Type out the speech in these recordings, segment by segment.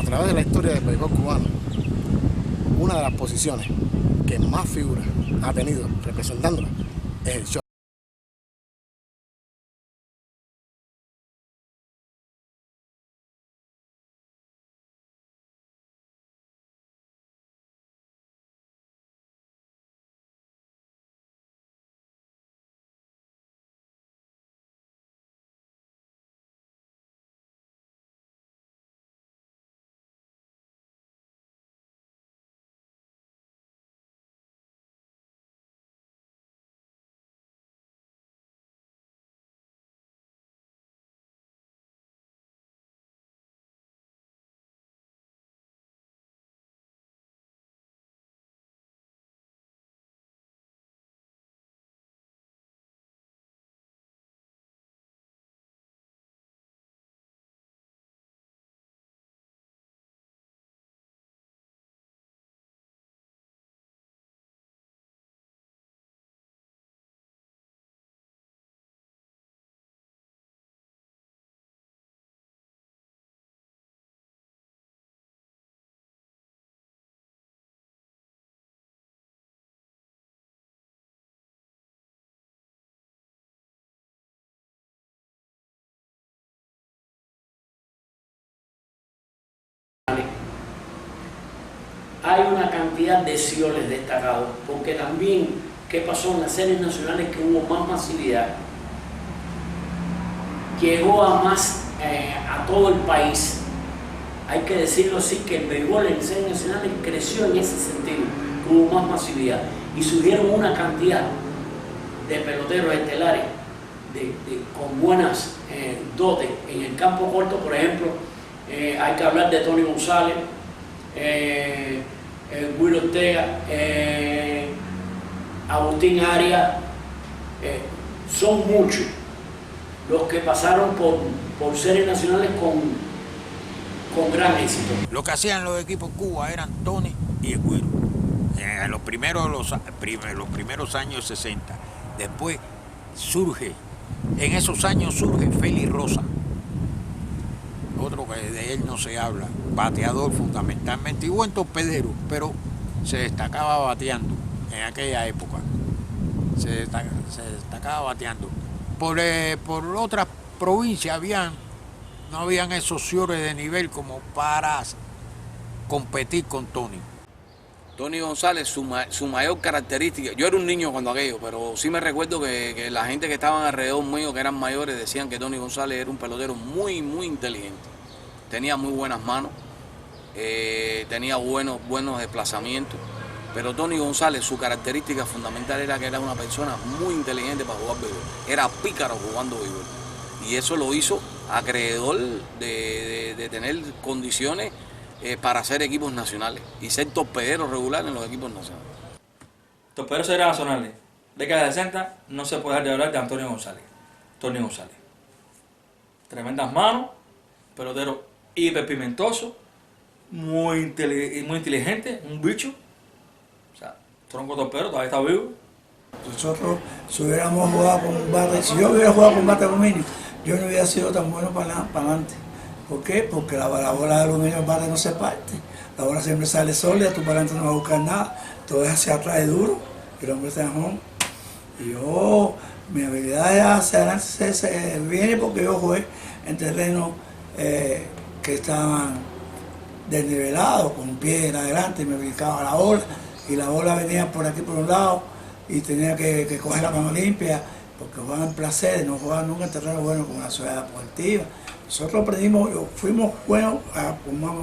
través de la historia del béisbol cubano, una de las posiciones que más figuras ha tenido representándola es el short. Hay una cantidad de cioles destacados, porque también, ¿qué pasó en las series nacionales? Que hubo más masividad, llegó a todo el país. Hay que decirlo así, que el béisbol en series nacionales creció en ese sentido, hubo más masividad y surgieron una cantidad de peloteros estelares con buenas dotes. En el campo corto, por ejemplo, hay que hablar de Tony González, Will Ortega, Agustín Arias. Son muchos los que pasaron por series nacionales con gran éxito. Lo que hacían los equipos Cuba eran Tony y el Guiro. En los primeros años 60. Después en esos años surge Félix Rosa, otro que de él no se habla, bateador fundamentalmente y buen torpedero, pero se destacaba bateando en aquella época. Se destacaba bateando. Por otras provincias no habían esos ciores de nivel como para competir con Tony. Tony González, su mayor característica, yo era un niño cuando aquello, pero sí me recuerdo que la gente que estaban alrededor mío, que eran mayores, decían que Tony González era un pelotero muy, muy inteligente. Tenía muy buenas manos, tenía buenos desplazamientos, pero Tony González, su característica fundamental era que era una persona muy inteligente para jugar béisbol. Era pícaro jugando béisbol. Y eso lo hizo acreedor de tener condiciones para hacer equipos nacionales y ser torpedero regular en los equipos nacionales. Torpederos eran nacionales. Década de 60, no se puede dejar de hablar de Antonio González. Tony González. Tremendas manos, pelotero hiperpimentoso, muy inteligente, un bicho. O sea, tronco torpedero, todavía está vivo. Nosotros, si hubiéramos jugado con bate, si yo hubiera jugado con bate de aluminio, yo no hubiera sido tan bueno para adelante. ¿Por qué? Porque la bola de aluminio del bate no se parte. La bola siempre sale sólida, tú para adelante no vas a buscar nada, todo es hacia atrás, es duro, y el hombre está en home. Y mi habilidad hacia adelante viene porque yo jugué en terrenos que estaban desnivelados, con piedra adelante, y me brincaba la bola, y la bola venía por aquí por un lado, y tenía que coger la mano limpia, porque jugaban en placer, no jugaban nunca en terreno bueno como la ciudad deportiva. Nosotros fuimos buenos a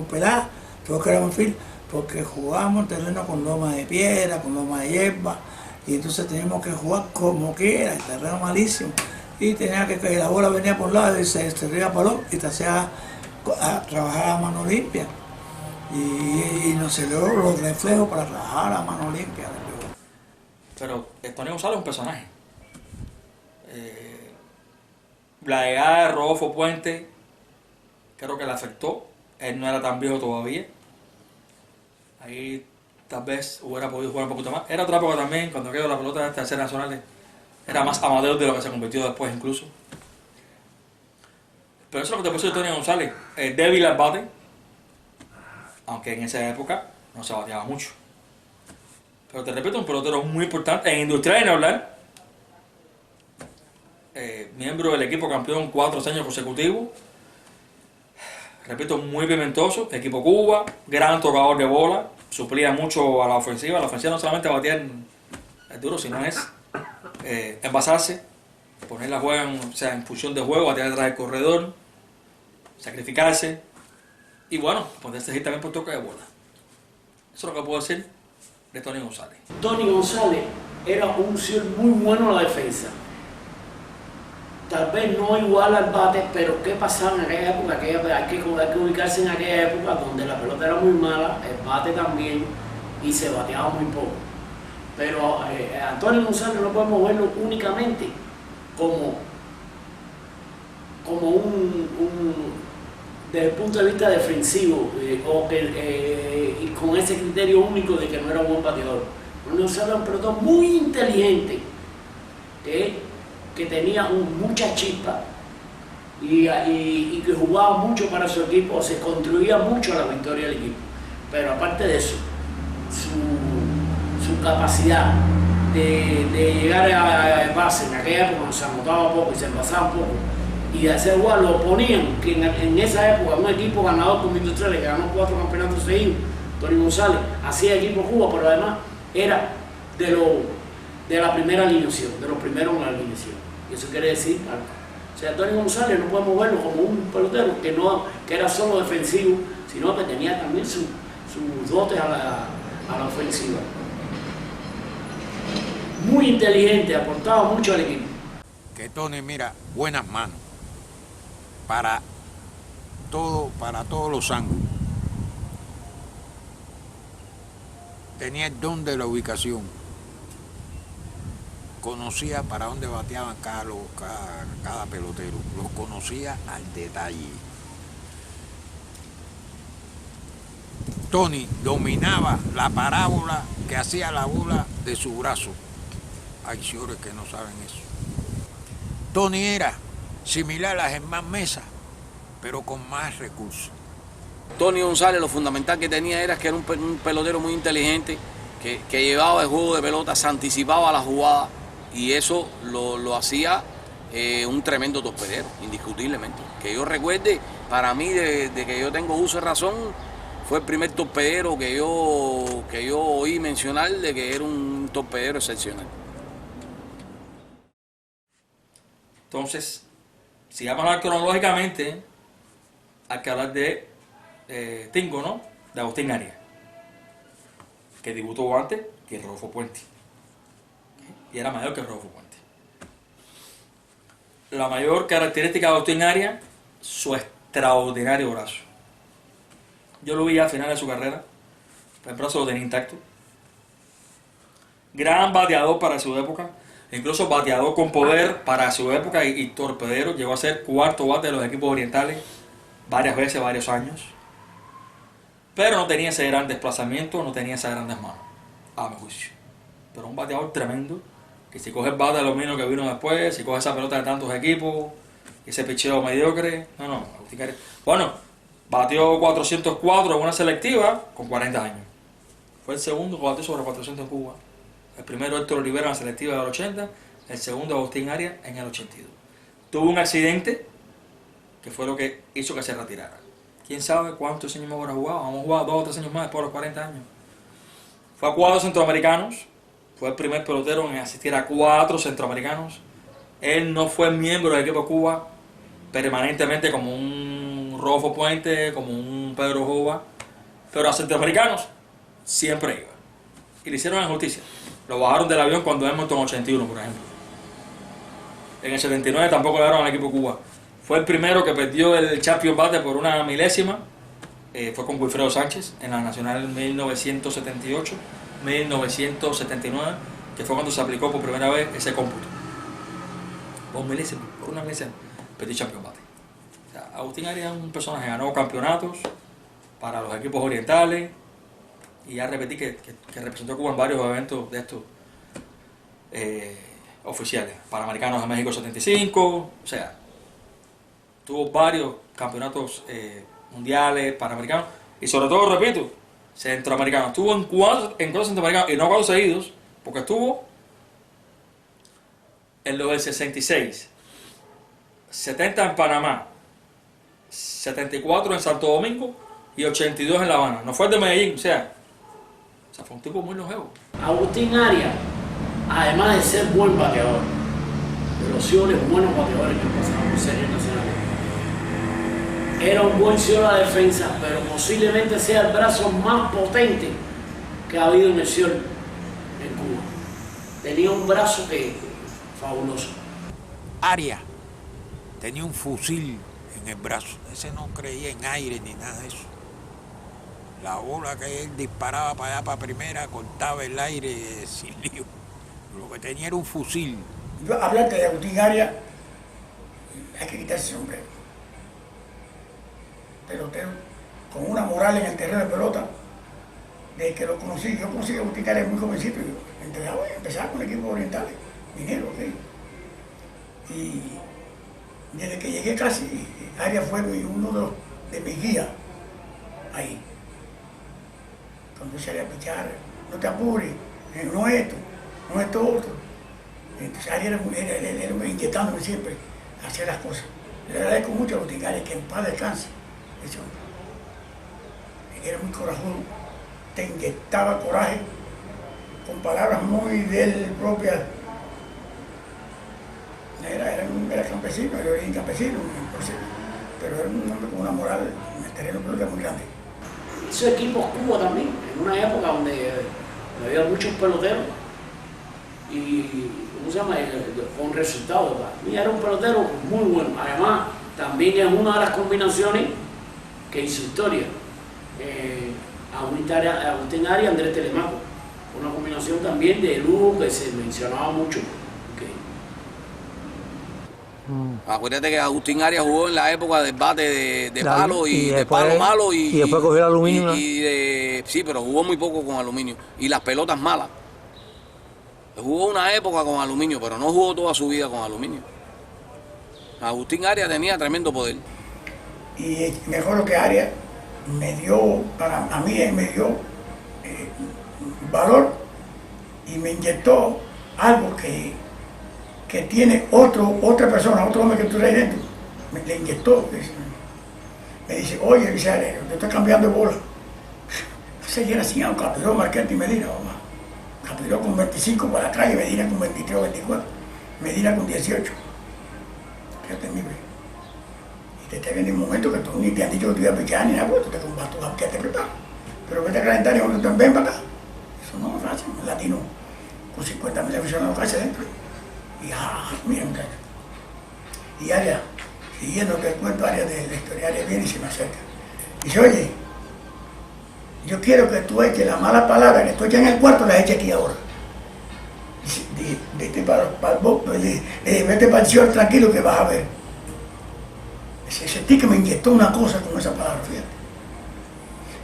pelar, todos queríamos fil, porque jugábamos en terreno con loma de piedra, con loma de hierba, y entonces teníamos que jugar como quiera, el terreno malísimo, y tenía que la bola venía por un lado y se iba para el otro, y te hacía a trabajar a mano limpia, y nos salió los reflejos para trabajar a mano limpia. Pero Tony González es un personaje. La llegada de Rodolfo Puente creo que le afectó. Él no era tan viejo todavía. Ahí tal vez hubiera podido jugar un poquito más. Era otra época también, cuando quedó la pelota de estas series nacionales. Era más amateur de lo que se convirtió después incluso. Pero eso es lo que te puso de Tony González. Débil al bate. aunque en esa época no se bateaba mucho. Pero te repito, un pelotero muy importante en Industrial en hablar, miembro del equipo campeón 4 años consecutivos. Repito, muy pimentoso, equipo Cuba, gran tocador de bola, suplía mucho a la ofensiva. La ofensiva no solamente batear el duro, sino es envasarse, poner la juega en función de juego, batear detrás del corredor, sacrificarse y bueno, ponerse ahí también por toque de bola. Eso es lo que puedo decir de Tony González. Tony González era un ser muy bueno en la defensa. Tal vez no igual al bate, pero ¿qué pasaba en aquella época? Hay que ubicarse en aquella época donde la pelota era muy mala, el bate también, y se bateaba muy poco. Pero a Tony González no podemos verlo únicamente como desde el punto de vista defensivo y con ese criterio único de que no era un buen bateador. Tony González era un pelotón muy inteligente que tenía mucha chispa y que jugaba mucho para su equipo, se construía mucho la victoria del equipo. Pero aparte de eso, su capacidad de llegar a base en aquella época, se anotaba poco y se envasaba poco, y de hacer igual, lo ponían, que en esa época un equipo ganador como Industriales, que ganó 4 campeonatos seguidos, Tony González, hacía equipo Cuba, pero además era de la primera alineación, de los primeros en la alineación. Y eso quiere decir algo. O sea, Tony González no podemos verlo como un pelotero que era solo defensivo, sino que tenía también sus dotes a la ofensiva. Muy inteligente, aportaba mucho al equipo. Que Tony, mira, buenas manos para todos los ángulos. Tenía el don de la ubicación. Conocía para dónde bateaban cada pelotero. Los conocía al detalle. Tony dominaba la parábola que hacía la bola de su brazo. Hay señores que no saben eso. Tony era similar a Germán Mesa, pero con más recursos. Tony González, lo fundamental que tenía era que era un pelotero muy inteligente, que llevaba el juego de pelota, se anticipaba a la jugada, y eso lo hacía un tremendo torpedero, indiscutiblemente. Que yo recuerde, para mí, de que yo tengo uso de razón, fue el primer torpedero que yo oí mencionar de que era un torpedero excepcional. Entonces, si vamos a hablar cronológicamente, hay que hablar de Tingo, ¿no? De Agustín Arias, que debutó antes que Rodolfo Puente. Y era mayor que Rodolfo Puente. La mayor característica de Agustín Arias, su extraordinario brazo. Yo lo vi al final de su carrera, el brazo lo tenía intacto. Gran bateador para su época, incluso bateador con poder para su época y torpedero. Llegó a ser cuarto bate de los equipos orientales varias veces, varios años. Pero no tenía ese gran desplazamiento, no tenía esas grandes manos, a mi juicio. Pero un bateador tremendo, que si coge el bate de los mismos que vino después, si coge esa pelota de tantos equipos, ese picheo mediocre, Agustín Arias. Bueno, batió 404 en una selectiva con 40 años. Fue el segundo que batió sobre 400 en Cuba. El primero Héctor Olivera en la selectiva del 80, el segundo Agustín Arias en el 82. Tuvo un accidente que fue lo que hizo que se retirara. ¿Quién sabe cuántos años más habrá jugado? Vamos a jugar 2 o 3 años más después de los 40 años. Fue a 4 centroamericanos. Fue el primer pelotero en asistir a 4 centroamericanos. Él no fue miembro del equipo Cuba permanentemente como un Rodolfo Puente, como un Pedro Jova, pero a centroamericanos siempre iba. Y le hicieron injusticia. Lo bajaron del avión cuando Edmonton 81, por ejemplo. En el 79 tampoco le dieron al equipo Cuba. Fue el primero que perdió el Champion Bate por una milésima. Fue con Wilfredo Sánchez en la Nacional 1978, 1979, que fue cuando se aplicó por primera vez ese cómputo. Por una milésima, perdió Champion Bate. O sea, Agustín Arias es un personaje, ganó campeonatos para los equipos orientales, y ya repetí que representó a Cuba en varios eventos de estos oficiales. Panamericanos de México 75, o sea, tuvo varios campeonatos mundiales, panamericanos, Y sobre todo, repito, centroamericano. Estuvo en cuatro centroamericanos, y no 4 seguidos, porque estuvo en los del 66, 70 en Panamá, 74 en Santo Domingo y 82 en La Habana. No fue el de Medellín, o sea, fue un tipo muy longevo. Agustín Arias, además de ser buen bateador, de los Cioles buenos bateadores que pasaron por series nacionales, era un buen Ciol a la defensa, pero posiblemente sea el brazo más potente que ha habido en el Ciol en Cuba. Tenía un brazo fabuloso. Arias tenía un fusil en el brazo. Ese no creía en aire ni nada de eso. La bola que él disparaba para allá, para primera, cortaba el aire sin lío. Lo que tenía era un fusil. Yo hablarte de Agustín Arias, hay que quitarse el sombrero. Pelotero, con una moral en el terreno de pelota, desde que lo conocí. Yo conocí a Agustín Arias muy jovencito, yo empezaba con equipos orientales, mineros, ¿sí? Y desde que llegué casi, Arias fue uno de mis guías ahí. Cuando salía a pichar, no te apures, no esto, no esto otro. Entonces Arias era inyectándome siempre a hacer las cosas. Le agradezco mucho a Agustín Arias, que en paz descanse. Eso. Era muy corajudo, te inyectaba coraje con palabras muy de él propias. Era campesino, era origen campesino, entonces, pero era un hombre con una moral en el terreno de pelota muy grande. Hizo equipos Cuba también, en una época donde había muchos peloteros y, ¿cómo se llama?, con resultados. Y era un pelotero muy bueno. Además, también es una de las combinaciones que hizo historia. Agustín Arias, Andrés Telemaco. Una combinación también de lujo que se mencionaba mucho. Acuérdate que Agustín Arias jugó en la época del bate de palo y de después, palo malo y después cogió el aluminio. sí, pero jugó muy poco con aluminio. Y las pelotas malas. Jugó una época con aluminio, pero no jugó toda su vida con aluminio. Agustín Arias tenía tremendo poder. Y mejor lo que Arias me dio, a mí me dio valor y me inyectó algo que tiene otra persona, otro hombre que tú ahí dentro. Le inyectó. Me dice, oye, dice Arias, te estoy cambiando de bola. Se llena sin agua, Capiró, Marquete y Medina, mamá. Capiró con 25 para atrás y Medina con 23 o 24. Medina con 18. Fíjate, mi güey. Y te está viendo un momento que tú ni te han dicho que tú ibas a pichar ni nada, porque tú te combates, que te preparas. Pero vete a calentar y cuando te ven para acá. Eso no es fácil, un latino con 50.000 aficionados casi adentro. Y mira, muchacho. Y Arias, siguiendo que el cuento Arias de la historia, Arias viene y se me acerca. Dice, oye, yo quiero que tú eches la mala palabra que tú echas en el cuarto, la eches aquí ahora. Vete para el cielo tranquilo que vas a ver. Sentí que me inyectó una cosa con esa palabra, fíjate.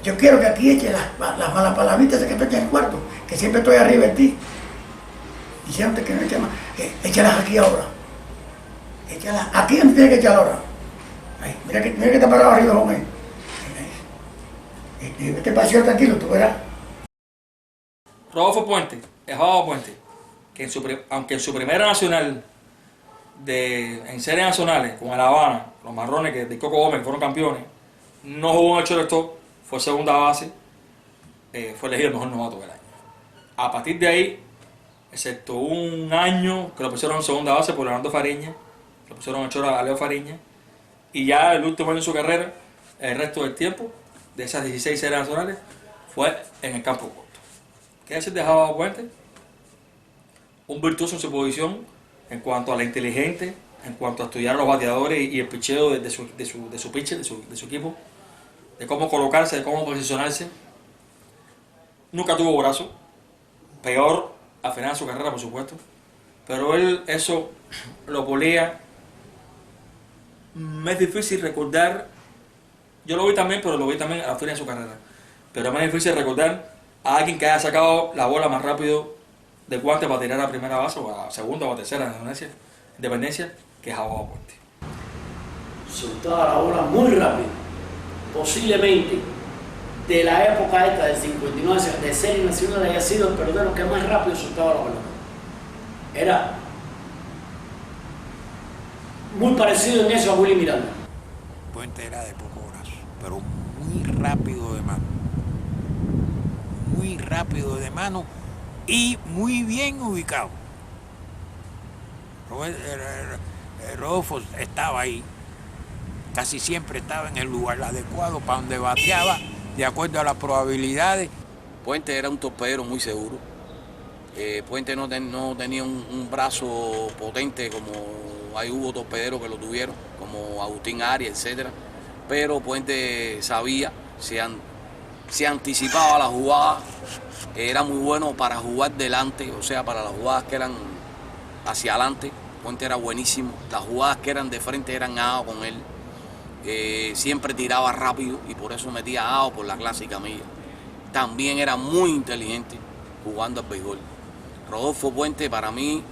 Yo quiero que aquí eches las malas palabritas que tú echas en el cuarto, que siempre estoy arriba de ti. Diciéndote que no eches más, échalas aquí ahora. Échalas aquí donde tienes que echarlas ahora. Ahí, mira que está parado arriba, hombre. Vete para el cielo tranquilo, tú verás. Rodolfo Puente, Ejado Puente, que aunque en su primera nacional en series nacionales con el Habana, los marrones de Coco Gómez, que fueron campeones, no jugó en el shortstop, fue segunda base, fue elegido el mejor novato del año. A partir de ahí, excepto un año que lo pusieron en segunda base por Leonardo Fariña, lo pusieron en short a Leo Fariña, y ya el último año de su carrera, el resto del tiempo, de esas 16 series nacionales, fue en el campo corto. ¿Qué decir de Ejado Puente? Un virtuoso en su posición en cuanto a la inteligente, en cuanto a estudiar a los bateadores y el picheo de su pitcher, de su equipo, de cómo colocarse, de cómo posicionarse. Nunca tuvo brazo, peor al final de su carrera, por supuesto, pero él eso lo polía. Me es difícil recordar, yo lo vi también, pero lo vi también al final de su carrera, pero es más difícil recordar a alguien que haya sacado la bola más rápido de guante para tirar a primera base o a segunda o a tercera en Independencia, que es Ejado Puente. Soltaba la bola muy rápido. Posiblemente de la época esta del 59 de serie nacional haya sido el pelotero que más rápido soltaba la pelota. Era muy parecido en eso a Willy Miranda. Puente era de poco brazo, pero muy rápido de mano. Muy rápido de mano y muy bien ubicado. Rodolfo estaba ahí, casi siempre estaba en el lugar adecuado para donde bateaba, de acuerdo a las probabilidades. Puente era un torpedero muy seguro. Puente no tenía un brazo potente como hubo torpederos que lo tuvieron, como Agustín Arias, etc. Pero Puente sabía, se anticipaba a la jugada, era muy bueno para jugar delante, o sea, para las jugadas que eran hacia adelante. Puente era buenísimo, las jugadas que eran de frente eran out con él. Siempre tiraba rápido y por eso metía out por la clásica milla. También era muy inteligente jugando al béisbol. Rodolfo Puente para mí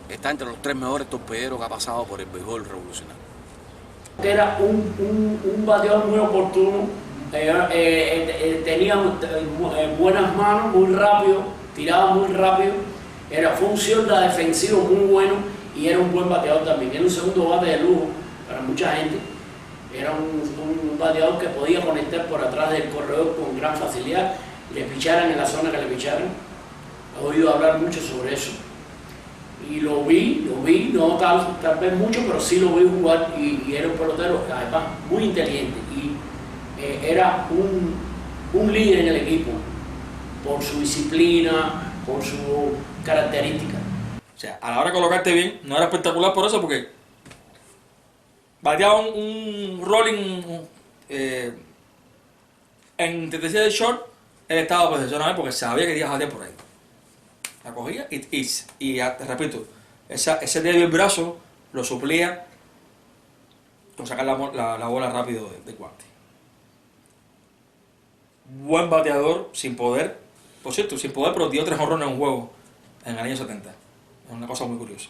está entre los 3 mejores torpederos que ha pasado por el béisbol revolucionario. Era un bateador muy oportuno, tenía buenas manos, muy rápido, tiraba muy rápido, fue un cierta defensivo muy bueno y era un buen bateador también. Era un segundo bate de lujo para mucha gente. Era un bateador que podía conectar por atrás del corredor con gran facilidad, le picharan en la zona que le picharan. He oído hablar mucho sobre eso. Y lo vi, no tal vez mucho, pero sí lo vi jugar y era un pelotero, además, muy inteligente. Y era un líder en el equipo, por su disciplina, por su característica. O sea, a la hora de colocarte bien, no era espectacular por eso, porque bateaba un rolling en tendencia de short, él estaba posicionado porque sabía que iba a batear por ahí. La cogía y repito, ese débil brazo lo suplía con sacar la bola rápido de guante. Buen bateador, sin poder, por cierto, sin poder, pero dio 3 jonrones en un juego en el año 70. Es una cosa muy curiosa.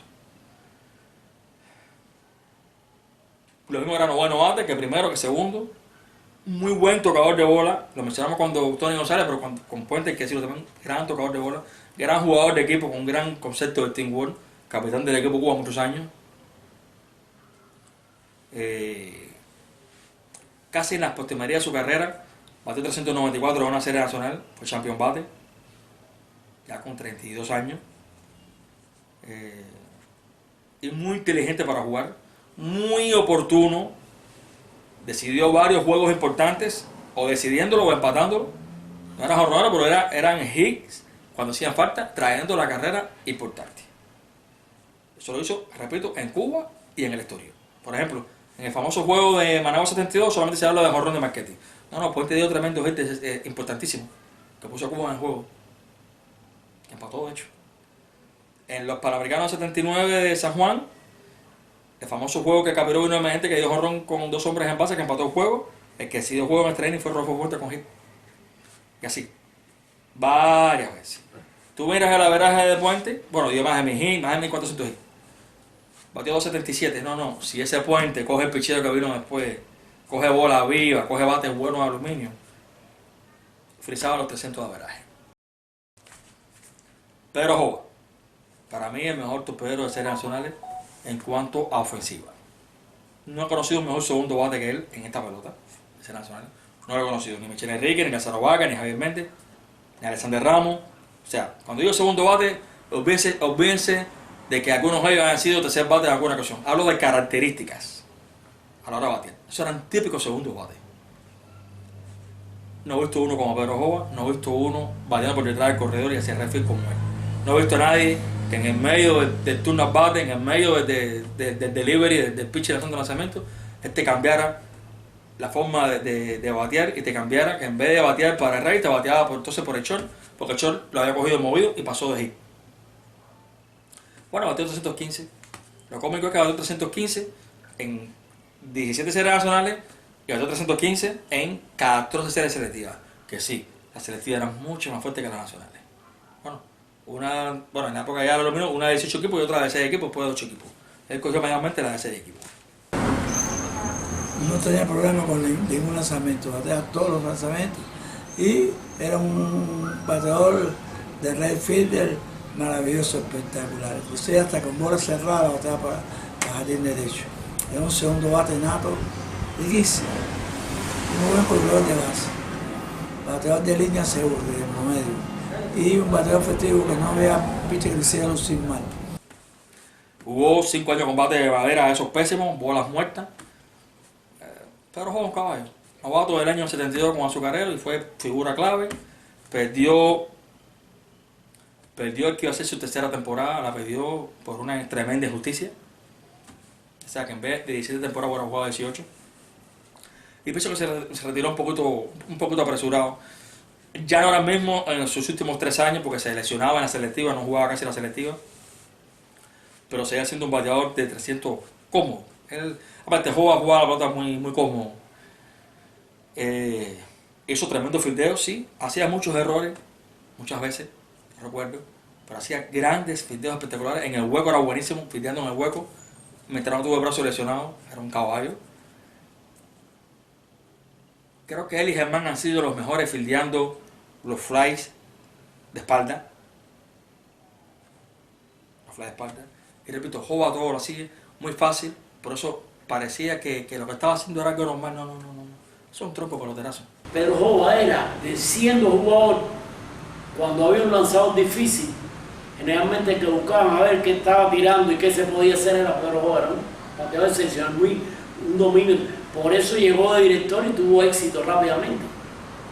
Lo mismo era noveno bate, que primero, que segundo. Muy buen tocador de bola. Lo mencionamos cuando Tony González, pero con Puente hay que decirlo también. Gran tocador de bola. Gran jugador de equipo con un gran concepto de teamwork. Capitán del equipo Cuba muchos años. Casi en las postrimerías de su carrera. Batió 394 en una serie nacional. Fue champion bate. Ya con 32 años. Y muy inteligente para jugar. Muy oportuno. Decidió varios juegos importantes, o decidiéndolo o empatándolo. No era jornada, pero eran hits cuando hacían falta, trayendo la carrera importante. Eso lo hizo, repito, en Cuba y en el exterior. Por ejemplo, en el famoso juego de Managua 72 solamente se habla de jorrón de Marchetti. No, Puente dio tremendo hit importantísimo, que puso a Cuba en el juego. Que empató, de hecho. En los Panamericanos 79 de San Juan, el famoso juego que Capiró vino emergente, que dio jonrón con 2 hombres en base, que empató el juego. El que sí dio juego en el training fue Rodolfo Puente con hit. Y así. Varias veces. Tú miras el averaje de Puente, bueno, dio más de 1000 hits, más de 1400 hits. Batió 277. No. Si ese Puente coge el pichero que vino después, coge bola viva, coge bates buenos de aluminio, frisaba los 300 de averaje. Pedro Jova. Para mí el mejor torpedero de series nacionales en cuanto a ofensiva. No he conocido un mejor segundo bate que él en esta pelota de series nacionales. No lo he conocido ni Michel Enrique, ni Lázaro Vaca, ni Javier Méndez, ni Alexander Ramos. O sea, cuando digo segundo bate, olvídense de que algunos de ellos hayan sido tercer bate en alguna ocasión. Hablo de características a la hora de batear. Esos eran típicos segundos bates. No he visto uno como Pedro Jova, no he visto uno bateando por detrás del corredor y hacia el refill como él. No he visto a nadie que en el medio del turno al bate, en el medio del delivery, del pitch y del lanzamiento, cambiara la forma de batear y te cambiara, que en vez de batear para el rey, te bateaba entonces por el short, porque el short lo había cogido movido y pasó de hit. Bueno, batió 315. Lo cómico es que batió 315 en 17 series nacionales y batió 315 en 14 series selectivas. Que sí, las selectivas eran mucho más fuertes que las nacionales. Bueno, en la época ya lo mismo, una de 18 equipos y otra de 6 equipos, después de 8 equipos. Él cogió mayormente la de 6 equipos. No tenía problema con ningún lanzamiento, bateaba todos los lanzamientos, Y era un bateador de right fielder maravilloso, espectacular. Inclusive hasta con bola cerrada bateaba para jardín derecho. Era un segundo bate nato, riquísimo. Muy buen corredor de base. Bateador de línea seguro, de promedio. Y un bateador efectivo que no había pitcher que le hiciera lucir mal. Jugó 5 años de combate de madera, esos pésimos, bolas muertas. Pero jugó un caballo. Novato del año 72 con Azucarero y fue figura clave. Perdió el que iba a ser su tercera temporada, la perdió por una tremenda injusticia. O sea que en vez de 17 temporadas hubiera jugado 18. Y pienso que se retiró un poquito apresurado. Ya no era el mismo en sus últimos 3 años porque se lesionaba en la selectiva, no jugaba casi en la selectiva. Pero seguía siendo un bateador de 300 cómodo. Él, aparte, jugaba la pelota muy cómodo. Hizo tremendo fildeo, sí. Hacía muchos errores, muchas veces, no recuerdo. Pero hacía grandes fildeos espectaculares. En el hueco era buenísimo, fildeando en el hueco. Mientras no tuvo el brazo lesionado, era un caballo. Creo que él y Germán han sido los mejores fildeando los flies de espalda. Los flies de espalda. Y repito, Jova todo lo hacía muy fácil. Por eso parecía que lo que estaba haciendo era algo normal. No. Eso es un tronco peloterazo. Pedro Jova era, siendo jugador, cuando había un lanzador difícil, generalmente que buscaban a ver qué estaba tirando y qué se podía hacer era Pedro Jova. Era un bateador excepcional, un dominio. Por eso llegó de director y tuvo éxito rápidamente.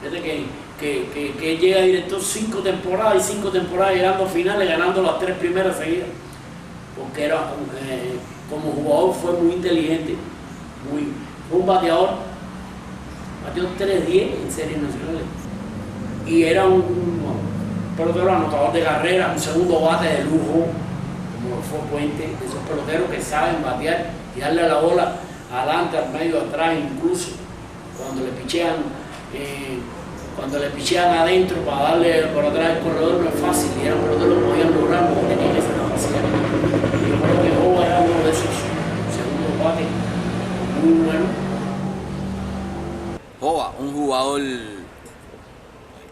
Desde que llega director 5 temporadas y 5 temporadas llegando a finales, ganando las 3 primeras seguidas. Porque era, como jugador fue muy inteligente, fue un bateador, bateó 3-10 en series nacionales. Y era un pelotero anotador de carrera, un segundo bate de lujo, como lo fue Puente, de esos peloteros que saben batear y darle a la bola adelante, al medio, atrás, incluso cuando le pichean adentro para darle por atrás el corredor no es fácil, y eran peloteros que podían lograr porque tenían esa capacidad. Yo creo que Jova era uno de esos segundos bates muy bueno. Jova, un jugador,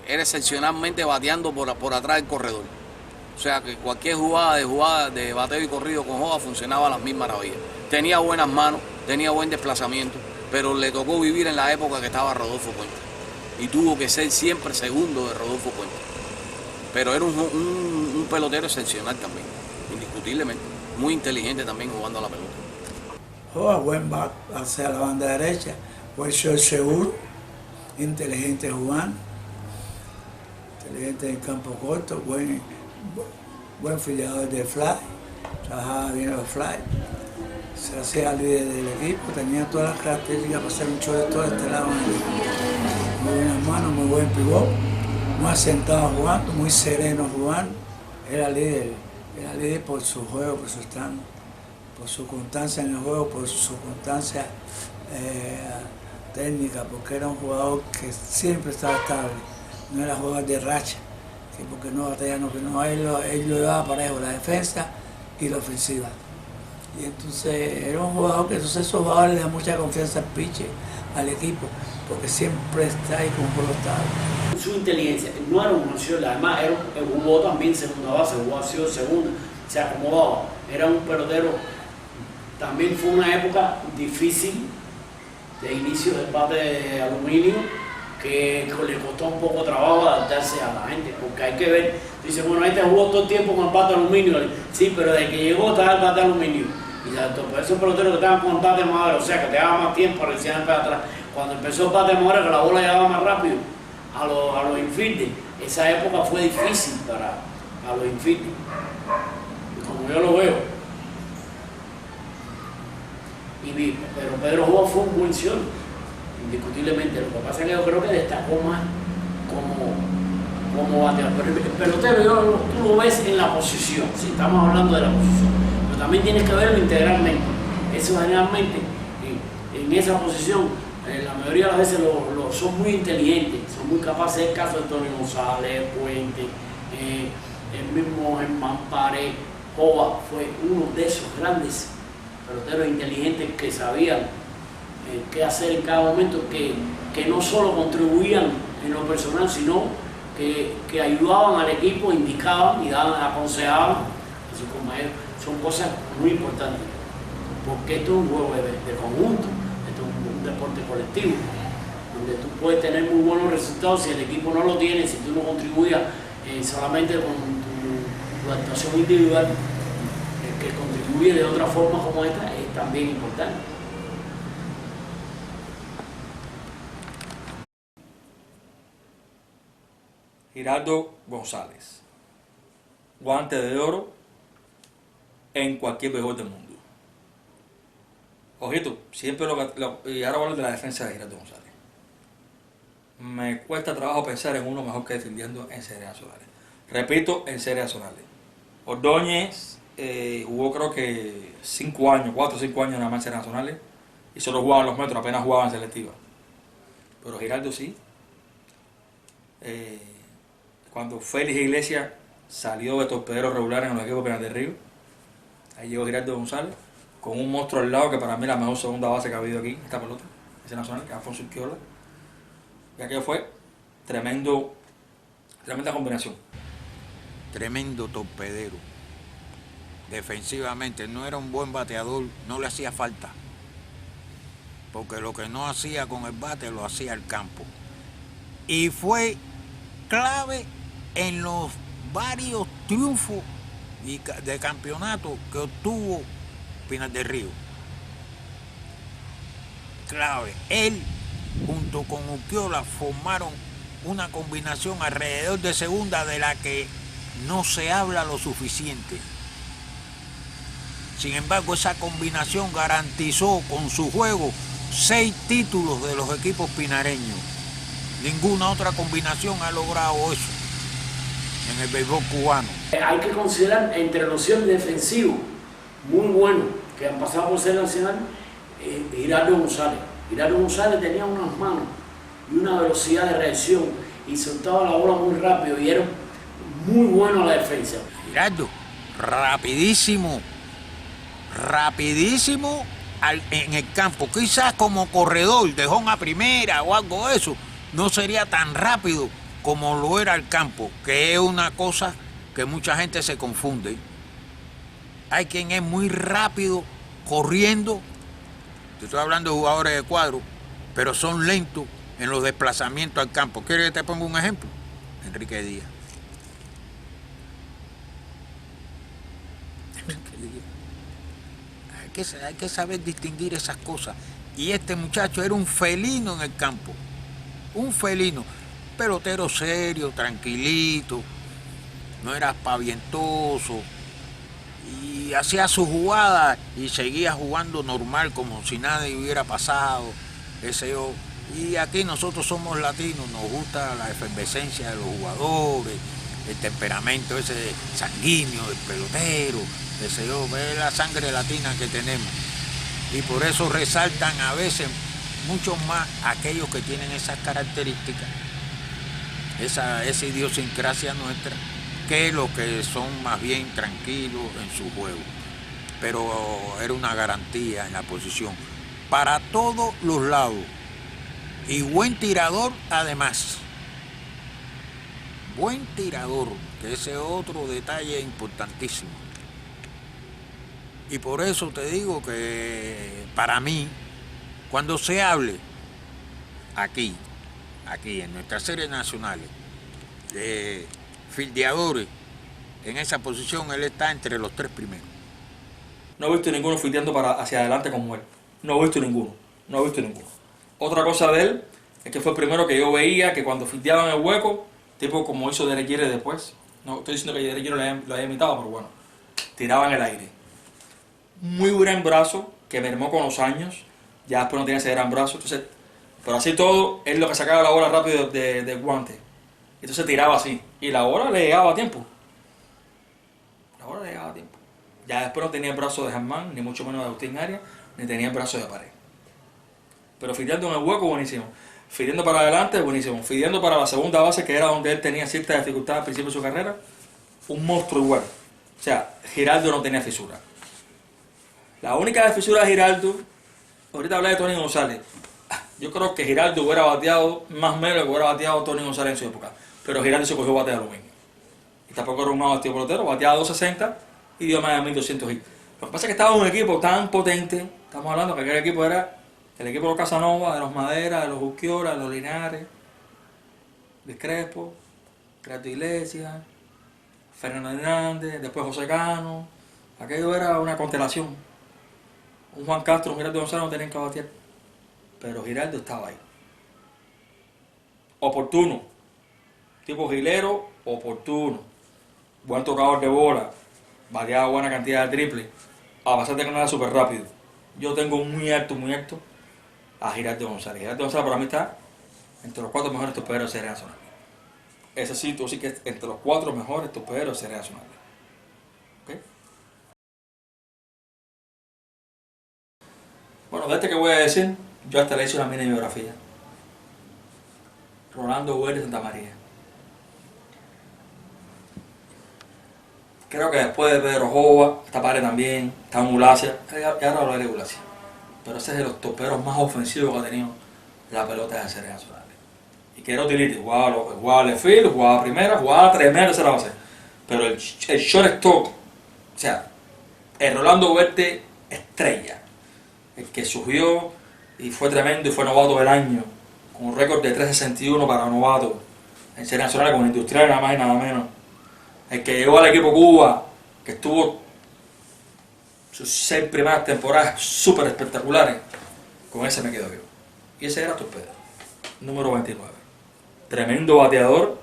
era excepcionalmente bateando por atrás del corredor. O sea que cualquier jugada de bateo y corrido con Jova funcionaba a las mismas maravillas. Tenía buenas manos, tenía buen desplazamiento, pero le tocó vivir en la época que estaba Rodolfo Puente. Y tuvo que ser siempre segundo de Rodolfo Puente. Pero era un pelotero excepcional también, indiscutiblemente. Muy inteligente también jugando a la pelota. Jova, buen bat hacia la banda derecha, buen short seguro, inteligente jugando, inteligente en el campo corto, buen fildeador de fly, trabajaba bien los fly. Se hacía líder del equipo, tenía todas las características para ser un shortstop de este lado. Muy buenas manos, muy buen pivot, muy asentado jugando, muy sereno jugando. Era líder por su juego, por su stand, por su constancia en el juego, por su constancia técnica, porque era un jugador que siempre estaba estable, no era jugador de racha, que porque no batalla, él lo llevaba parejo, la defensa y la ofensiva. Y entonces era un jugador que esos jugadores le dan mucha confianza al pitcher, al equipo, porque siempre está ahí con un juego estable. Su inteligencia, no era un opción, además jugó también segunda base, jugó así de segunda, se acomodaba, era un pelotero. También fue una época difícil de inicio del bate de aluminio, que le costó un poco trabajo adaptarse a la gente, porque hay que ver, dice, bueno, este jugó todo el tiempo con el bate de aluminio, sí, pero desde que llegó estaba el bate de aluminio, y por esos peloteros que estaban con el bate de madera, o sea, que te daba más tiempo para recién para atrás, cuando empezó el bate de madera, que la bola llegaba más rápido a los infielders, esa época fue difícil para los infielders, como yo lo veo. Pero Pedro Jova fue un buen short, indiscutiblemente. Lo que pasa es que yo creo que destacó más como bateador. Pero el pelotero tú lo ves en la posición, si estamos hablando de la posición, pero también tienes que verlo integralmente. Eso generalmente, en esa posición, la mayoría de las veces son muy inteligentes, son muy capaces. El caso de Tony González, Puente, el mismo Germán Pared. Jova fue uno de esos grandes peloteros inteligentes que sabían qué hacer en cada momento, que no solo contribuían en lo personal, sino que ayudaban al equipo, indicaban y aconsejaban a sus compañeros. Son cosas muy importantes, porque esto es un juego de conjunto, esto es un deporte colectivo, donde tú puedes tener muy buenos resultados si el equipo no lo tiene, si tú no contribuyas solamente con tu actuación individual. El que contribuye de otra forma como esta es también importante. Giraldo González, guante de oro en cualquier béisbol del mundo. Ojito, siempre y ahora hablo de la defensa de Giraldo González. Me cuesta trabajo pensar en uno mejor que defendiendo en series nacionales. Repito, en series nacionales. Ordóñez jugó creo que 4 o 5 años nada más en series nacionales y solo jugaba en los metros, apenas jugaba en selectiva. Pero Giraldo sí. Cuando Félix Iglesias salió de torpedero regular en los equipos Pinar del Río, ahí llegó Giraldo González con un monstruo al lado que para mí es la mejor segunda base que ha habido aquí, esta pelota, ese nacional, que es Alfonso Urquiola. Y aquello fue tremenda combinación. Tremendo torpedero. Defensivamente no era un buen bateador, no le hacía falta. Porque lo que no hacía con el bate lo hacía al campo. Y fue clave en los varios triunfos de campeonato que obtuvo Pinar del Río. Clave. Él, junto con Urquiola, formaron una combinación alrededor de segunda de la que no se habla lo suficiente. Sin embargo, esa combinación garantizó con su juego 6 títulos de los equipos pinareños. Ninguna otra combinación ha logrado eso en el béisbol cubano. Hay que considerar entre los 100 defensivos muy buenos que han pasado por ser nacional, Giraldo González. Giraldo González tenía unas manos y una velocidad de reacción y soltaba la bola muy rápido y era muy bueno a la defensa. Giraldo, rapidísimo en el campo, quizás como corredor de home a primera o algo de eso, no sería tan rápido como lo era el campo, que es una cosa que mucha gente se confunde. Hay quien es muy rápido corriendo, te estoy hablando de jugadores de cuadro, pero son lentos en los desplazamientos al campo. ¿Quieres que te ponga un ejemplo? Enrique Díaz. Hay que saber distinguir esas cosas. Y este muchacho era un felino en el campo. Un felino. Pelotero serio, tranquilito. No era pavientoso. Y hacía su jugada y seguía jugando normal como si nada hubiera pasado. Y aquí nosotros somos latinos, nos gusta la efervescencia de los jugadores, el temperamento ese sanguíneo del pelotero, es la sangre latina que tenemos. Y por eso resaltan a veces mucho más aquellos que tienen esas características, esa idiosincrasia nuestra, que los que son más bien tranquilos en su juego. Pero era una garantía en la posición, para todos los lados. Y buen tirador además. Buen tirador, que ese es otro detalle importantísimo. Y por eso te digo que para mí, cuando se hable aquí en nuestras series nacionales, de fildeadores en esa posición, él está entre los 3 primeros. No he visto ninguno fildeando hacia adelante como él. No he visto ninguno. Otra cosa de él es que fue el primero que yo veía que cuando fildeaba en el hueco, tipo como hizo Derek Jeter después, no estoy diciendo que Derek Jeter lo haya imitado, pero bueno, tiraba en el aire. Muy buen brazo, que mermó con los años, ya después no tenía ese gran brazo, entonces, pero así todo, él lo que sacaba la bola rápido del guante, entonces tiraba así, y la bola le llegaba a tiempo. Ya después no tenía el brazo de Germán, ni mucho menos de Agustín Arias, ni tenía el brazo de Pared. Pero fildeando en el hueco, buenísimo. Fildeando para adelante, buenísimo. Fildeando para la segunda base, que era donde él tenía cierta dificultad al principio de su carrera, un monstruo igual. O sea, Giraldo no tenía fisura. La única fisura de Giraldo, ahorita hablé de Tony González. Yo creo que Giraldo hubiera bateado más o menos que hubiera bateado Tony González en su época. Pero Giraldo se cogió bate de aluminio. Y tampoco era un mal bateador pelotero, bateaba 260 y dio más de 1200 hits. Lo que pasa es que estaba un equipo tan potente, estamos hablando que aquel equipo era el equipo de los Casanova, de los Madera, de los Urquiola, de los Linares, de Crespo, Creato Iglesias, Fernando Hernández, después José Cano. Aquello era una constelación. Un Juan Castro, un Giraldo González no tenían que batear, pero Giraldo estaba ahí. Oportuno, tipo gilero, oportuno, buen tocador de bola, bateaba buena cantidad de triple, a pesar de que no era súper rápido. Yo tengo muy alto a Giraldo González. Giraldo González para mí está entre los 4 mejores torpederos de Serie Nacional. Ese sí, tú sí que es entre los 4 mejores torpederos de Serie Nacional. ¿Okay? Bueno, de este que voy a decir, yo hasta le hice una mini biografía. Rolando Huerta Santa María. Creo que después de Pedro Jova, esta padre también, está en Ulacia, y ahora hablaré de Ulacia. Pero ese es de los toperos más ofensivos que ha tenido la pelota de Serie Nacional. Y que era utility, jugaba left field, jugaba primera, jugaba tremenda tercera base. Pero el shortstop, o sea, el Rolando Huerta estrella, el que surgió y fue tremendo y fue novato del año, con un récord de 3.61 para novato en Serie Nacional con Industrial nada más y nada menos. El que llegó al equipo Cuba, que estuvo sus 6 primeras temporadas súper espectaculares, con ese me quedo yo. Y ese era Torpedo, número 29. Tremendo bateador,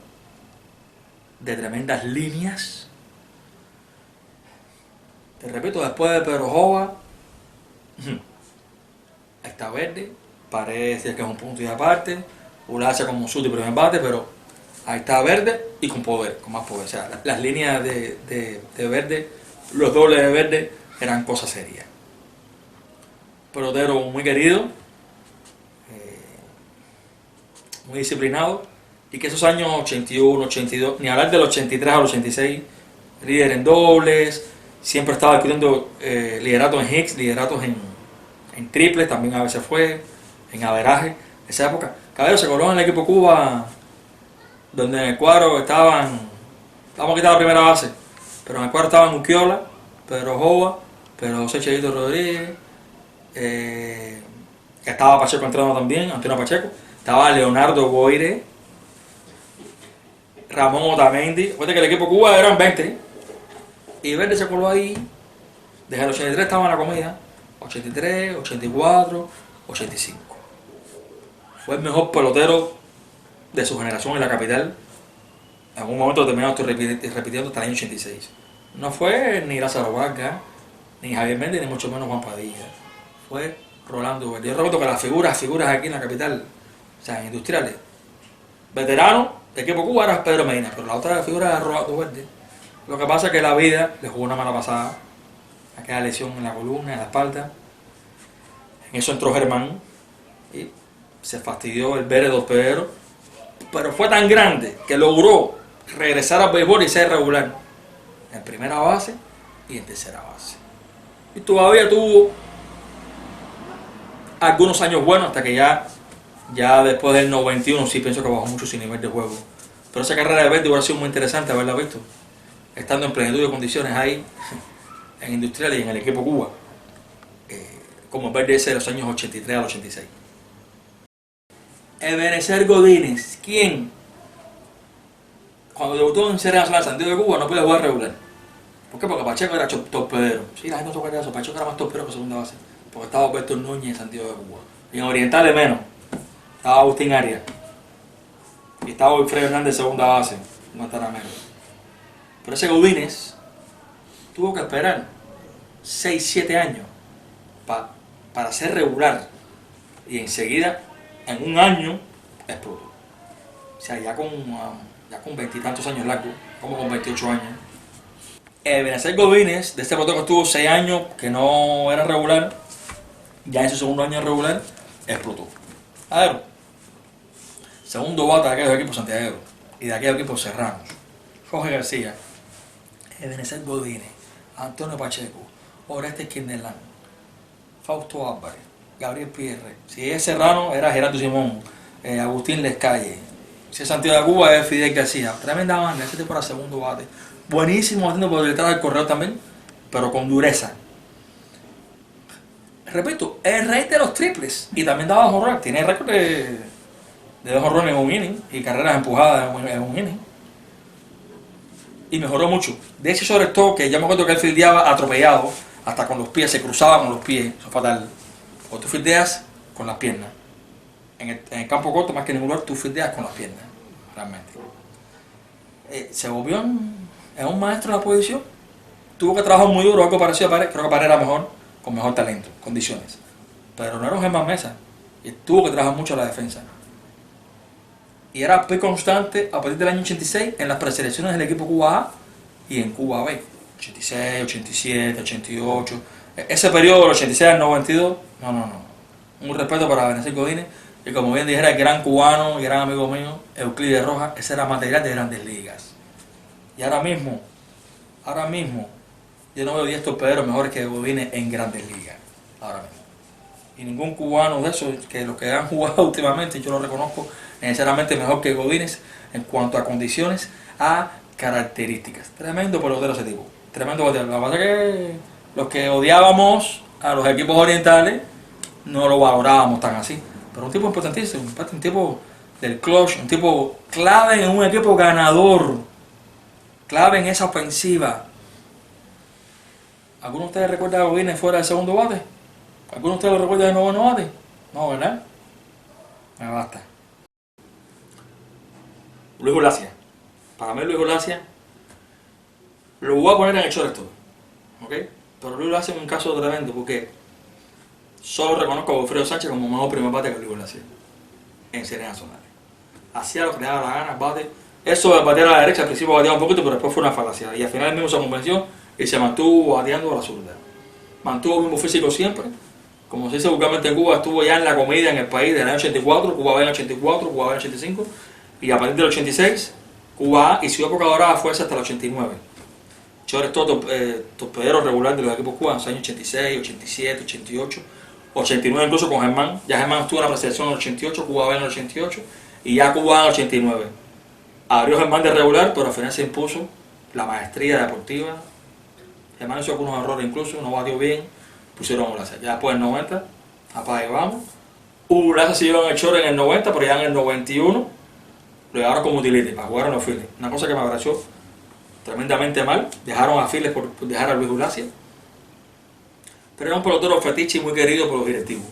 de tremendas líneas. Te repito, después de Pedro Jova, está Verde, parece que es un punto y aparte, Ulacia como su primer bate, pero ahí está Verde y con poder, con más poder. O sea, las líneas de Verde, los dobles de Verde eran cosas serias. Pelotero muy querido, muy disciplinado, y que esos años 81, 82, ni hablar del 83 al 86, líder en dobles, siempre estaba adquiriendo lideratos en hits, lideratos en triples, también a veces fue, en averaje. Esa época, Cabello se coló en el equipo Cuba, donde en el cuadro estaban, vamos a quitar la primera base, pero en el cuadro estaban Urquiola, Pedro Jova, Pedro José Cheito Rodríguez, estaba Pacheco entrando también, Antonio Pacheco, estaba Leonardo Boire, Ramón Otamendi. Recuerda que el equipo Cuba eran 20, y Verde se coló ahí. Desde el 83 estaba en la comida, 83, 84, 85. Fue el mejor pelotero de su generación en la capital. En algún momento determinado estoy repitiendo hasta el año 86. No fue ni Lázaro Vargas, ni Javier Méndez, ni mucho menos Juan Padilla. Fue Rolando Verde. Yo recuerdo que las figuras aquí en la capital, o sea, industriales, veteranos, de equipo Cuba era Pedro Medina, pero la otra figura era Rolando Verde. Lo que pasa es que la vida le jugó una mala pasada, aquella lesión en la columna, en la espalda. En eso entró Germán y se fastidió el Verde torpedero, pero fue tan grande que logró regresar al béisbol y ser regular en primera base y en tercera base. Y todavía tuvo algunos años buenos hasta que ya después del 91 sí pienso que bajó mucho su nivel de juego. Pero esa carrera de Verde hubiera sido muy interesante haberla visto, estando en plenitud de condiciones ahí, en Industrial y en el equipo Cuba, como Verde ese de los años 83 al 86. Ebenezer Godínez, ¿quién? Cuando debutó en Serie Nacional Santiago de Cuba no podía jugar regular. ¿Por qué? Porque Pacheco era torpedero. Sí, la gente no toca eso, Pacheco era más torpedero que segunda base, porque estaba Alberto Núñez en Santiago de Cuba. Y en Orientales menos, estaba Agustín Arias. Y estaba Wilfredo Hernández segunda base, no estará menos. Pero ese Godínez tuvo que esperar 6-7 años para ser regular. Y enseguida, en un año, explotó. O sea, ya con 20 y tantos años largos, como con 28 años. Ebenezer Godínez, de este pelotero que estuvo 6 años, que no era regular, ya en su segundo año regular, explotó. A ver, segundo bate de aquellos equipos santiagueros y de aquellos equipos serranos. Jorge García, Ebenezer Godínez, Antonio Pacheco, Oreste Quindelán, Fausto Álvarez, Gabriel Pierre. Si es Serrano, era Gerardo Simón, Agustín Lescalle. Si es Santiago de Cuba, es Fidel García. Tremenda banda, ese tipo era segundo bate. Buenísimo haciendo por detrás del correo también, pero con dureza. Repito, el rey de los triples. Y también daba jonrón. Tiene récord de 2 jonrones en un inning y carreras empujadas en un inning. Y mejoró mucho. De hecho, sobre todo, que ya me acuerdo que él fildeaba atropellado, hasta con los pies, se cruzaba con los pies. Eso es fatal. O tú fildeas con las piernas. En el campo corto, más que en ningún lugar, tú fildeas con las piernas. Realmente. Se volvió en un maestro de la posición. Tuvo que trabajar muy duro, algo parecido a Pared. Creo que Pared era mejor, con mejor talento, condiciones. Pero no era un Germán Mesa. Y tuvo que trabajar mucho la defensa. Y era muy constante a partir del año 86 en las preselecciones del equipo Cuba A y en Cuba B. 86, 87, 88. Ese periodo, del 86 al 92, no. Un respeto para Benecer Godínez, que como bien dijera, el gran cubano y gran amigo mío, Euclides Rojas, ese era material de Grandes Ligas. Y ahora mismo, yo no veo 10 torpederos mejores que Godínez en Grandes Ligas. Ahora mismo. Y ningún cubano de esos, que los que han jugado últimamente, yo lo reconozco, necesariamente mejor que Godínez en cuanto a condiciones, a características. Tremendo pelotero ese tipo. Tremendo pelotero. Lo que pasa es que los que odiábamos a los equipos orientales no lo valorábamos tan así. Pero un tipo importantísimo, un tipo del clutch, un tipo clave en un equipo ganador, clave en esa ofensiva. ¿Alguno de ustedes recuerda a Godínez fuera del segundo bate? ¿Alguno de ustedes lo recuerda de noveno bate? No, ¿verdad? Me basta. Luis Ulacia. Para mí Luis Ulacia lo voy a poner en el shortstop, ¿ok? Pero Luis Ulacia es un caso tremendo porque solo reconozco a Wilfredo Sánchez como mejor primer bate que Luis Ulacia en series nacionales. Hacía lo que le daba la gana, bate. Eso de batear a la derecha al principio bateaba un poquito, pero después fue una falacia. Y al final él mismo se convenció y se mantuvo bateando a la zurda. Mantuvo el mismo físico siempre. Como se dice vulgarmente en Cuba, estuvo ya en la comida en el país del año 84, Cuba B en el 84, Cuba B en el 85. Y a partir del 86, Cuba A y su época dorada fue hasta el 89. Chores todo torpedero regular de los equipos cubanos, años 86, 87, 88, 89 incluso con Germán. Ya Germán estuvo en la preselección en el 88, Cuba B en el 88 y ya Cuba en el 89. Abrió Germán de regular, pero al final se impuso la maestría deportiva. Germán hizo algunos errores incluso, no batió bien, pusieron a Ulacia. Ya después del 90, apaga y vamos. Ulacia siguió en el Chore en el 90, pero ya en el 91 lo llevaron como utility para jugar en los Phillies. Una cosa que me pareció tremendamente mal. Dejaron a Phillies por dejar a Luis Ulacia. Pero era un pelotero fetiche y muy querido por los directivos.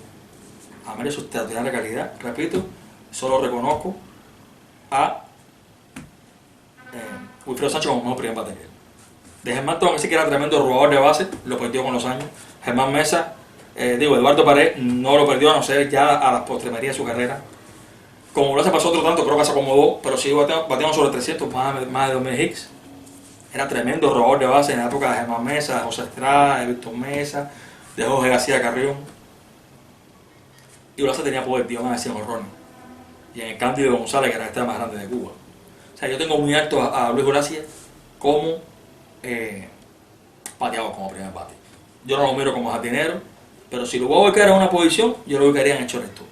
A menos su extraordinaria calidad, repito, solo reconozco a Wilfredo Sánchez como mejor primer bate. De Germán Tón, que era tremendo robador de base, lo perdió con los años. Germán Mesa, Eduardo Pared no lo perdió, a no ser ya a las postremerías de su carrera. Como Ulacia pasó otro tanto, creo que se acomodó, pero sí bateamos sobre 300, más de 2000 hits. Era tremendo robador de base en la época de Germán Mesa, de José Estrada, de Víctor Mesa, de Jorge García Carrión. Y Ulacia tenía poder, tío, más de 100 honrones. Y en el Cándido González, que era el estrella más grande de Cuba. O sea, yo tengo muy alto a Luis Ulacia como bateador, como primer bate. Yo no lo miro como jardinero, pero si lo voy a ubicar en una posición, yo lo ubicaría en el shortstop.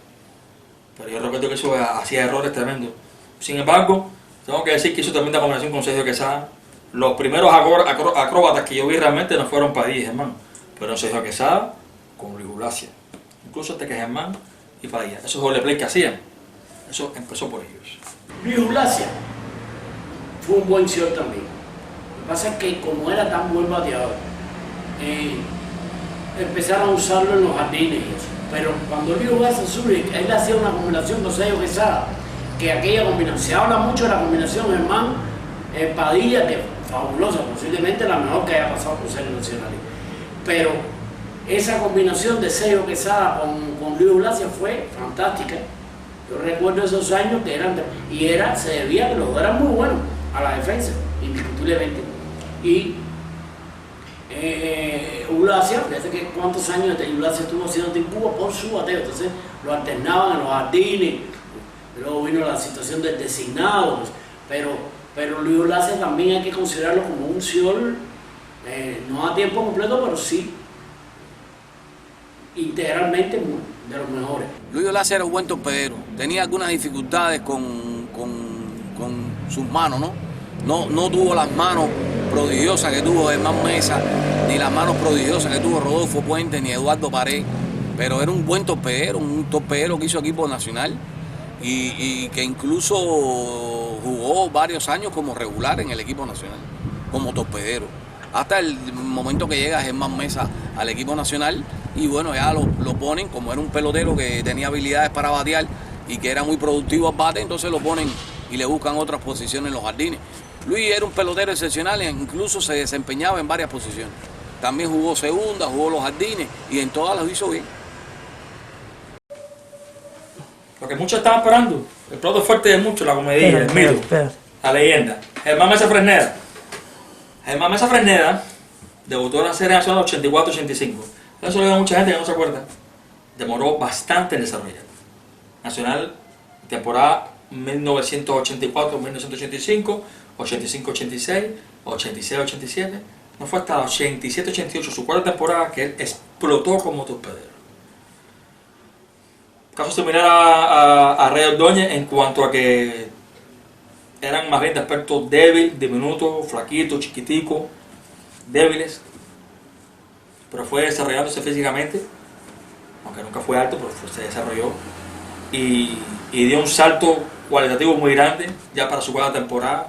Pero yo recuerdo que eso hacía errores tremendos. Sin embargo, tengo que decir que hizo tremenda combinación con Sergio Quesada. Los primeros acróbatas que yo vi realmente no fueron Padilla y Germán, pero Sergio Quesada con Luis Ulacia. Incluso hasta que Germán y Padilla. Esos doble play que hacían, eso empezó por ellos. Luis Ulacia fue un buen short también. Lo que pasa es que como era tan buen bateador, empezaron a usarlo en los jardines y eso. Pero cuando Luis Ulacia sube, él hacía una combinación con Sergio Quesada, que aquella combinación, se habla mucho de la combinación Germán Padilla, que es fabulosa, posiblemente la mejor que haya pasado por series nacionales. Pero esa combinación de Sergio Quesada con Luis Ulacia fue fantástica. Yo recuerdo esos años que eran, se debía a que los dos eran muy buenos a la defensa, indiscutiblemente. Y Ulacia, desde que cuántos años Ulacia estuvo haciendo en Cuba por su bateo, entonces lo alternaban en los jardines, luego vino la situación del designado, pero Luis Ulacia también hay que considerarlo como un señor, no a tiempo completo, pero sí integralmente de los mejores. Luis Olace era un buen torpedero, tenía algunas dificultades con sus manos, ¿no? No tuvo las manos prodigiosas que tuvo Germán Mesa, ni las manos prodigiosas que tuvo Rodolfo Puente, ni Eduardo Pared, pero era un buen torpedero, un torpedero que hizo equipo nacional y que incluso jugó varios años como regular en el equipo nacional, como torpedero, hasta el momento que llega Germán Mesa al equipo nacional y bueno, ya lo ponen, como era un pelotero que tenía habilidades para batear y que era muy productivo al bate, entonces lo ponen y le buscan otras posiciones en los jardines. Luis era un pelotero excepcional, incluso se desempeñaba en varias posiciones. También jugó segunda, jugó los jardines y en todas las hizo bien. Lo que muchos estaban esperando, el plato fuerte de muchos, la comedia, el mito, la leyenda. Germán Mesa Fresneda. Germán Mesa Fresneda debutó en la Serie Nacional 84-85. Eso lo digo a mucha gente que no se acuerda. Demoró bastante en desarrollar. Nacional, temporada 1984-1985, 85-86, 86-87. No fue hasta 87-88, su cuarta temporada, que él explotó como torpedero. Caso similar a Rey Ordóñez en cuanto a que eran más bien de aspecto débil, diminuto, flaquito, chiquitico, débiles, pero fue desarrollándose físicamente, aunque nunca fue alto, pero se desarrolló y dio un salto cualitativo muy grande ya para su cuarta temporada.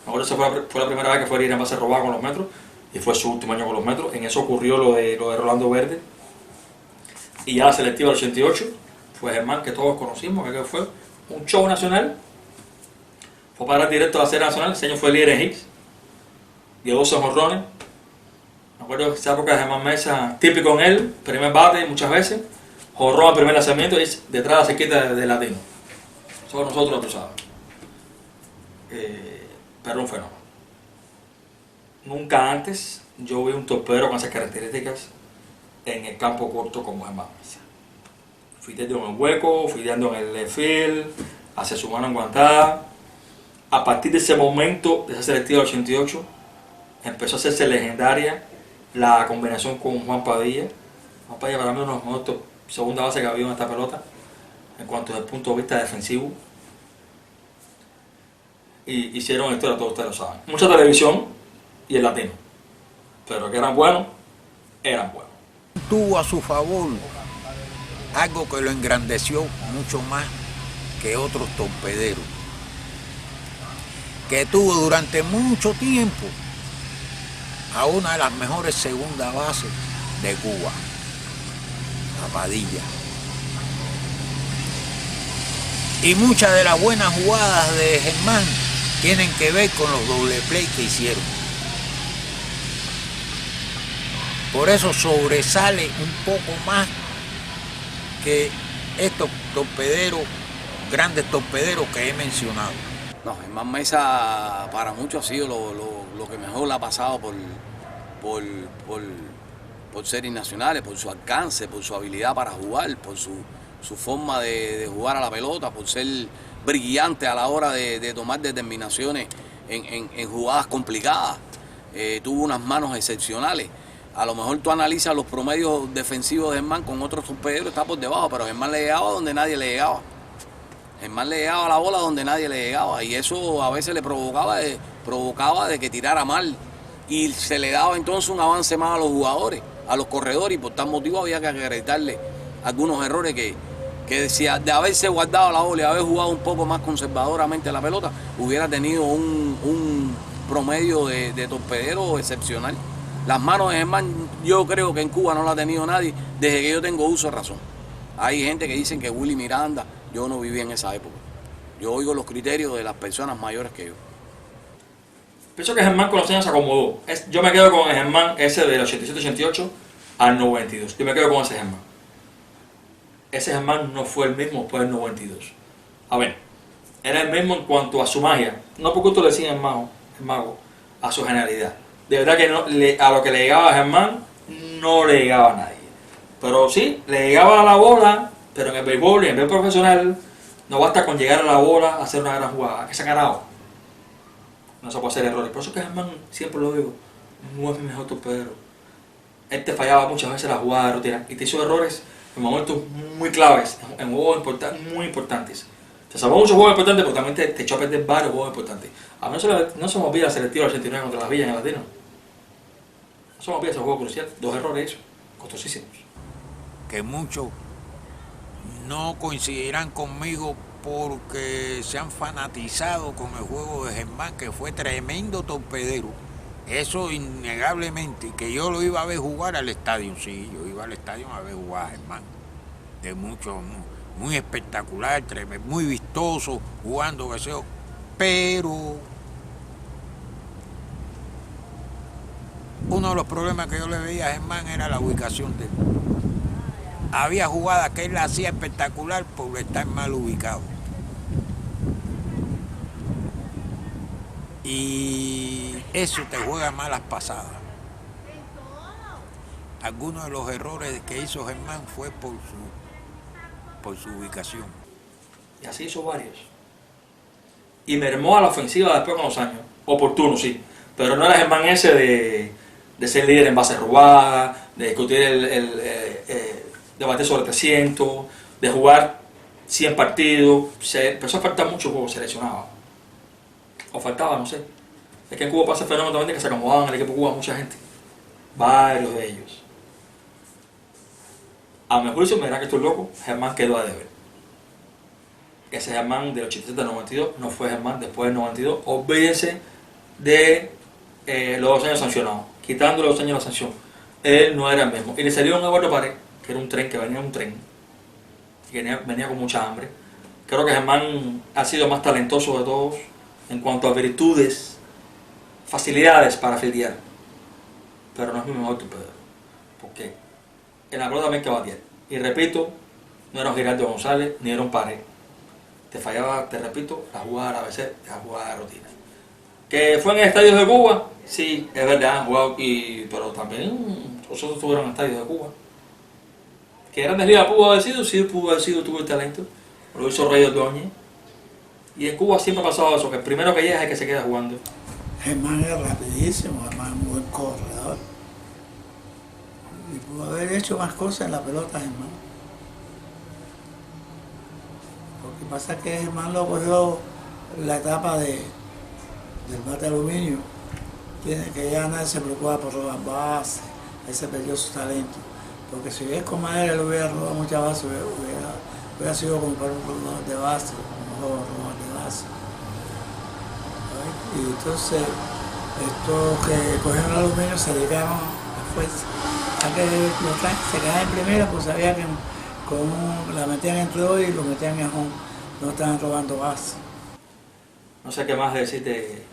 Ahora esa fue la primera vez que fue a ir a base robada con los metros y fue su último año con los metros. En eso ocurrió lo de Rolando Verde y ya la selectiva del 88 fue Germán, que todos conocimos, que fue un show nacional. Fue para directo a la Serie Nacional, ese año fue líder en hits, dio 12 jonrones. Me acuerdo de esa época de Germán Mesa, típico en él, primer bate muchas veces, jonrón al primer lanzamiento y detrás de la cerquita de latino. Eso nosotros lo sabemos. Pero un fenómeno. Nunca antes yo vi un torpedero con esas características en el campo corto como Germán Mesa. Fildeando en el hueco, fildeando en el left field, hacia su mano enguantada. A partir de ese momento, de esa selectiva del 88, empezó a hacerse legendaria la combinación con Juan Padilla. Juan Padilla para mí uno de los mejores segunda base que ha habido en esta pelota, en cuanto desde el punto de vista defensivo. Y hicieron historia, todos ustedes lo saben. Mucha televisión y el latino. Pero que eran buenos, eran buenos. Tuvo a su favor algo que lo engrandeció mucho más que otros torpederos, que tuvo durante mucho tiempo a una de las mejores segundas bases de Cuba, a Padilla. Y muchas de las buenas jugadas de Germán tienen que ver con los doble play que hicieron. Por eso sobresale un poco más que estos torpederos, grandes torpederos que he mencionado. No, Germán Mesa para muchos ha sido lo que mejor le ha pasado por series nacionales, por su alcance, por su habilidad para jugar, por su forma de jugar a la pelota, por ser brillante a la hora de tomar determinaciones en jugadas complicadas. Tuvo unas manos excepcionales. A lo mejor tú analizas los promedios defensivos de Germán con otros torpederos, está por debajo, pero Germán le llegaba donde nadie le llegaba. Germán le llegaba la bola donde nadie le llegaba y eso a veces le provocaba de que tirara mal y se le daba entonces un avance más a los jugadores, a los corredores y por tal motivo había que acreditarle algunos errores que si de haberse guardado la bola y haber jugado un poco más conservadoramente la pelota hubiera tenido un promedio de torpedero excepcional. Las manos de Germán yo creo que en Cuba no la ha tenido nadie desde que yo tengo uso de razón. Hay gente que dicen que Willy Miranda, yo no viví en esa época. Yo oigo los criterios de las personas mayores que yo. Pienso que Germán con los años se acomodó. Yo me quedo con el Germán ese del 87-88 al 92. Yo me quedo con ese Germán. Ese Germán no fue el mismo después del 92. A ver, era el mismo en cuanto a su magia. No porque usted le decía el mago, a su genialidad. De verdad que a lo que le llegaba a Germán no le llegaba a nadie. Pero sí, le llegaba a la bola, pero en el béisbol y en el béisbol profesional no basta con llegar a la bola a hacer una gran jugada, hay que sacar out. No se puede hacer errores. Por eso que Germán, siempre lo digo, no es mi mejor torpedero. Él te fallaba muchas veces la jugada de rutina y te hizo errores en momentos muy claves, en juegos muy importantes. Te salvó muchos juegos importantes, pero también te echó a perder varios juegos importantes. A mí no se me olvida la selectiva del 89 contra las Villas en el Latino. No se me olvida ese juego crucial. 2 errores hechos, costosísimos. Que muchos no coincidirán conmigo porque se han fanatizado con el juego de Germán, que fue tremendo torpedero. Eso innegablemente, que yo lo iba a ver jugar al estadio, sí, yo iba al estadio a ver jugar a Germán. De mucho, muy espectacular, muy vistoso, jugando, que sea, pero uno de los problemas que yo le veía a Germán era la ubicación de él. Había jugadas que él la hacía espectacular por estar mal ubicado. Y eso te juega malas pasadas. Algunos de los errores que hizo Germán fue por su ubicación. Y así hizo varios. Y mermó a la ofensiva después con los años. Oportuno, sí. Pero no era Germán ese de ser líder en base robada, de discutir debate sobre 300, de jugar 100 partidos. Se empezó a faltar mucho juego, se lesionaba. O faltaba, no sé. Es que en Cuba pasa el fenómeno también de que se acomodaban en el equipo de Cuba mucha gente. Varios de ellos. A mi juicio, me dirán que estoy loco, Germán quedó a deber. Ese Germán del 87 al 92 no fue Germán después del 92. Olvídense de los 2 años sancionados. Quitando los 2 años de la sanción. Él no era el mismo. Y le salió un Eduardo Pared, que era un tren, que venía en un tren. Que venía con mucha hambre. Creo que Germán ha sido más talentoso de todos en cuanto a virtudes, facilidades para fildear. Pero no es mi mejor torpedero. ¿Por qué? En la pelota también que batear. Y repito, no era un Giraldo González, ni era un Pared. Te fallaba, te repito, la jugada de la ABC, la jugada de rutina. ¿Que fue en estadios de Cuba? Sí, es verdad, han jugado, pero también nosotros estuvieron en estadios de Cuba. ¿Que Grandes Ligas pudo haber sido? Sí, pudo haber sido, tuvo el talento. Lo hizo Rey Ordóñez. Y en Cuba siempre ha pasado eso, que el primero que llega es el que se queda jugando. Germán era rapidísimo, Germán un buen corredor. Y pudo haber hecho más cosas en la pelota, Germán. Lo que pasa es que Germán lo cogió la etapa del bate de aluminio. Tiene que ya nadie se preocupa por robar bases, ahí se perdió su talento. Porque si es con madera, él hubiera robado muchas bases, hubiera sido como para un robador de base, un robador de base. Y entonces, estos que cogieron el aluminio se dedicaron a fuerza. A que los tanques se quedaban en primera, pues sabía que la metían entre dos y lo metían en home. No estaban robando bases. No sé qué más decir de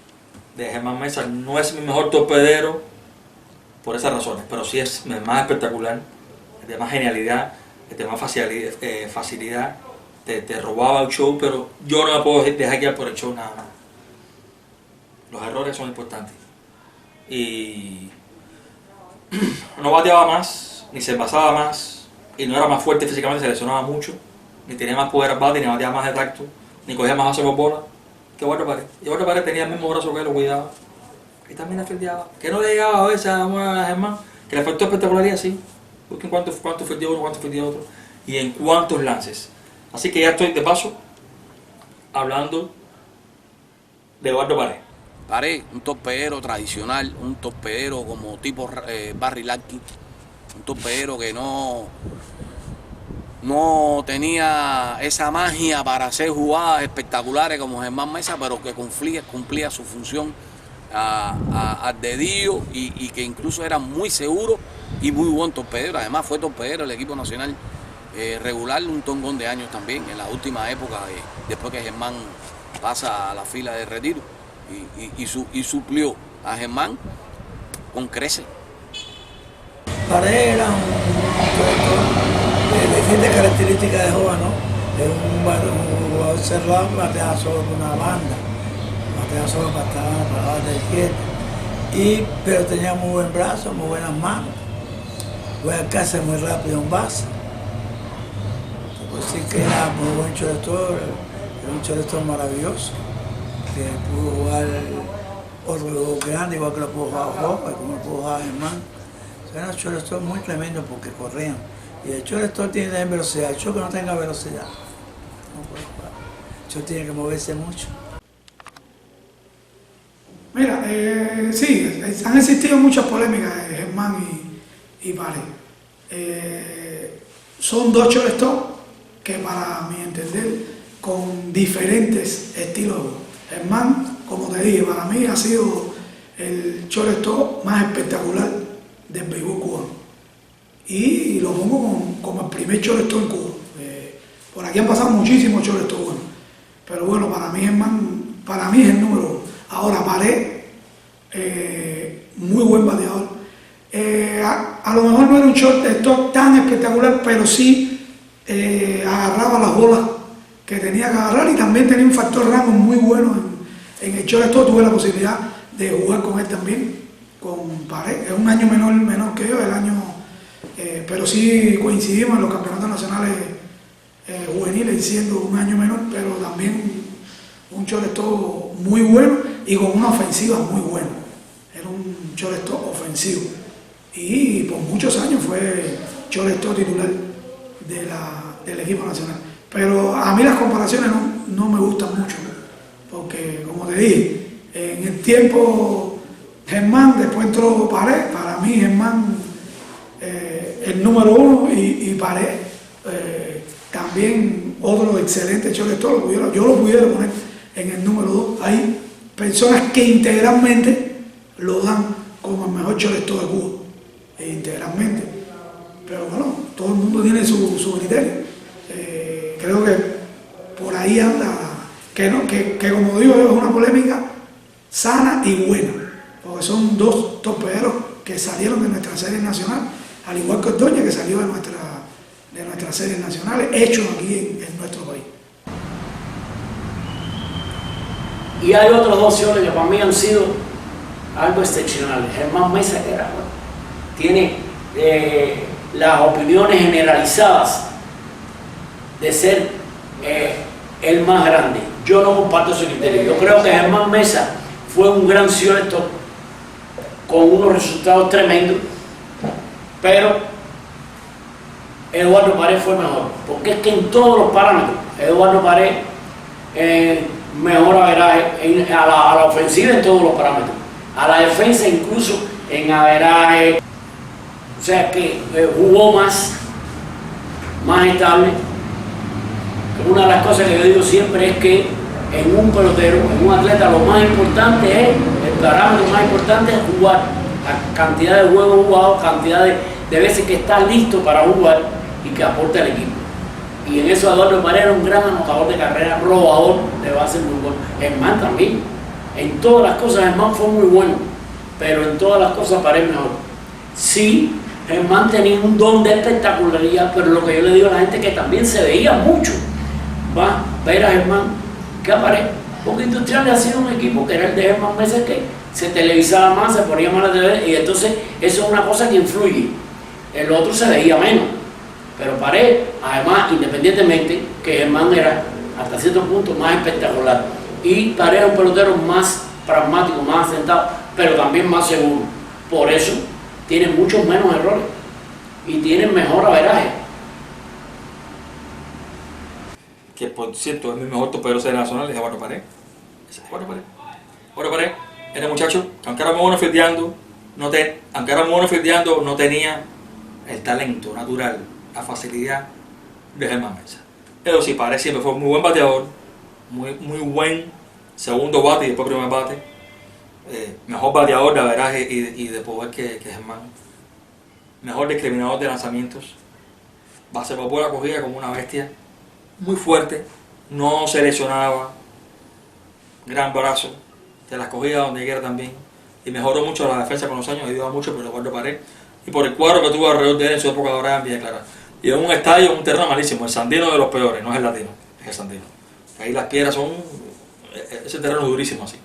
Germán Mesa. No es mi mejor torpedero por esas razones, pero sí es más espectacular, es de más genialidad, es de más facilidad. Te robaba el show, pero yo no me puedo dejar guiar por el show nada más. Los errores son importantes. Y no bateaba más, ni se envasaba más, y no era más fuerte físicamente, se lesionaba mucho, ni tenía más poder al bate, ni bateaba más de tacto, ni cogía más bases por bola que Eduardo Pared. Y Eduardo Pared tenía el mismo brazo que él, lo cuidaba. Y también la fildeaba. Que no le llegaba a veces a Germán, que le faltó espectacularidad, sí. Busquen cuánto fildeó uno, cuánto fildeó otro, y en cuántos lances. Así que ya estoy de paso hablando de Eduardo Pared. Pared, un torpedero tradicional, un torpedero como tipo Barry Larkin, un torpedero que no tenía esa magia para hacer jugadas espectaculares como Germán Mesa, pero que cumplía su función al dedillo y que incluso era muy seguro y muy buen torpedero. Además fue torpedero del equipo nacional regular un tongón de años también, en la última época, después que Germán pasa a la fila de retiro. Y suplió a Germán con creces. Pared era un corredor de características de joven, ¿no? Era un jugador cerrado, bateaba solo con una banda, bateaba solo para la banda izquierda. Pero tenía muy buen brazo, muy buenas manos. Buen alcance, muy rápido en base. Se puede decir que era muy buen shortstop, era un shortstop maravilloso, que pudo jugar otro juego grande, igual que lo pudo jugar Jorge, como lo pudo jugar Germán. Eran shortstop muy tremendos porque corrían. Y el shortstop tiene que tener velocidad. El short que no tenga velocidad no puede jugar. El short tiene que moverse mucho. Mira, sí, han existido muchas polémicas de Germán y Pared. Son dos shortstop que para mi entender con diferentes estilos de juego. Germán, como te dije, para mí ha sido el shortstop más espectacular del béisbol cubano. Y lo pongo como el primer shortstop en Cuba. Por aquí han pasado muchísimos shortstop buenos. Pero bueno, para mí Germán, para mí es el número uno. Ahora Pared, muy buen bateador. A lo mejor no era un shortstop tan espectacular, pero sí agarraba las bolas que tenía que agarrar y también tenía un factor rango muy bueno en el shortstop. Tuve la posibilidad de jugar con él también, con Pared. Es un año menor que yo, pero sí coincidimos en los campeonatos nacionales juveniles, siendo un año menor, pero también un shortstop muy bueno y con una ofensiva muy buena. Era un shortstop ofensivo y por muchos años fue shortstop titular del equipo nacional. Pero a mí las comparaciones no me gustan mucho, porque como te dije, en el tiempo Germán, después entró Pared. Para mí Germán el número uno y Pared también otro excelente shortstop. Yo lo pudiera poner en el número 2. Hay personas que integralmente lo dan como el mejor shortstop de Cuba, integralmente. Pero bueno, todo el mundo tiene su criterio. Creo que por ahí anda, que como digo, es una polémica sana y buena, porque son dos torpederos que salieron de nuestra serie nacional, al igual que Ordóñez, que salió de nuestras series nacionales, hechos aquí en nuestro país. Y hay otras dos opciones que para mí han sido algo excepcionales. Germán Mesa, que tiene las opiniones generalizadas de ser el más grande. Yo no comparto su criterio. Yo creo que Germán Mesa fue un gran shortstop con unos resultados tremendos, pero Eduardo Pared fue mejor, porque es que en todos los parámetros Eduardo Pared mejor averaje a la ofensiva en todos los parámetros, a la defensa incluso en averaje, o sea que jugó más estable. Una de las cosas que yo digo siempre es que en un pelotero, en un atleta, lo más importante es, el parámetro más importante es jugar, la cantidad de juegos jugados, cantidad de veces que está listo para jugar y que aporte al equipo. Y en eso Eduardo Pared era un gran anotador de carrera, robador de base muy bueno. Germán también, en todas las cosas Germán fue muy bueno, pero en todas las cosas Pared mejor. Sí, Germán tenía un don de espectacularidad, pero lo que yo le digo a la gente es que también se veía mucho. Va a ver a Germán que Pared, porque Industrial ha sido un equipo que era el de Germán Mesa, que se televisaba más, se ponía más la TV, y entonces eso es una cosa que influye. El otro se veía menos, pero Pared, además, independientemente, que Germán era hasta cierto punto más espectacular, y Pared era un pelotero más pragmático, más asentado, pero también más seguro. Por eso tiene muchos menos errores y tiene mejor averaje. Que por cierto es mi mejor torpedero serie nacional, es Eduardo Pared. Eduardo Pared era muchacho, aunque era muy bueno fildeando, no tenía el talento natural, la facilidad de Germán Mesa. Pero sí, Pared siempre fue muy buen bateador, muy buen segundo bate y después primer bate, mejor bateador de averaje y de poder que Germán, mejor discriminador de lanzamientos, base por bola cogida como una bestia, muy fuerte, no se lesionaba, gran brazo, te las cogía donde quiera también, y mejoró mucho la defensa con los años, ayudaba mucho por Eduardo Pared y por el cuadro que tuvo alrededor de él en su época dorada en Villa Clara. Y en un estadio, un terreno malísimo, el Sandino de los peores, no es el Latino, es el Sandino. Ahí las piedras son, ese terreno es durísimo así.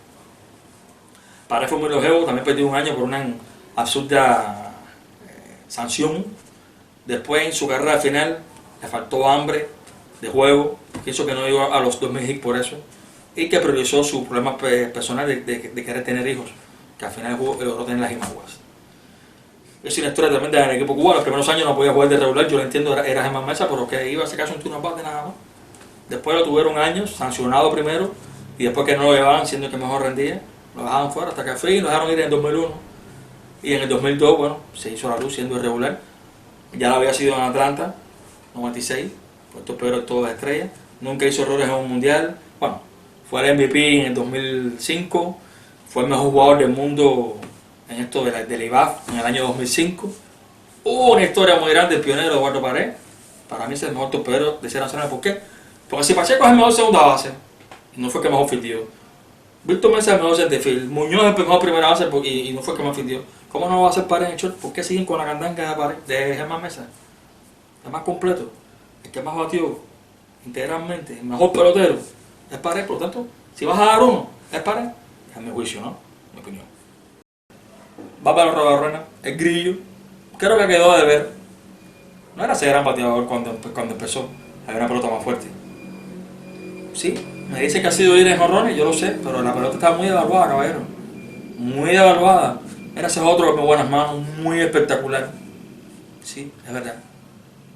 Pared fue muy longevo, también perdió un año por una absurda sanción. Después en su carrera final le faltó hambre de juego, quiso que no llegó a los 2000 hits por eso, y que priorizó sus problemas personales de querer tener hijos, que al final logró tener las Jimaguas. Es una historia tremenda en el equipo cubano. Los primeros años no podía jugar de regular, yo lo entiendo, era Germán Mesa, pero que iba a sacarse un turno bate nada más. Después lo tuvieron años, sancionado primero, y después que no lo llevaban, siendo que mejor rendía, lo dejaban fuera hasta que fue y lo dejaron ir en el 2001. Y en el 2002, bueno, se hizo la luz siendo irregular. Ya lo había sido en Atlanta, 96, fue el torpedero de todas las estrellas. Nunca hizo errores en un mundial. Bueno, fue el MVP en el 2005, fue el mejor jugador del mundo en esto del IBAF en el año 2005. Hubo una historia muy grande, el pionero Eduardo Paredes. Para mí es el mejor torpedero de Serie Nacional. ¿Por qué? Porque si Pacheco es el mejor segunda base, y no fue el que mejor fildió. Víctor Mesa es el mejor centerfield. Muñoz es el mejor primera base y no fue el que más fildió. ¿Cómo no va a ser Paredes en el short? ¿Por qué siguen con la candanga de Germán Mesa? El más completo, el que más batió integralmente, el mejor pelotero es Paredes. Por lo tanto, si vas a dar uno, es Paredes. Es mi juicio, ¿no? Mi opinión. Va para Robarruena, el Grillo. Creo que quedó de ver. No era ese gran bateador cuando empezó. Había una pelota más fuerte. Sí, me dice que ha sido ir en jonrones, yo lo sé, pero la pelota está muy devaluada, caballero. Muy devaluada. Era ese otro con buenas manos, muy espectacular. Sí, es verdad.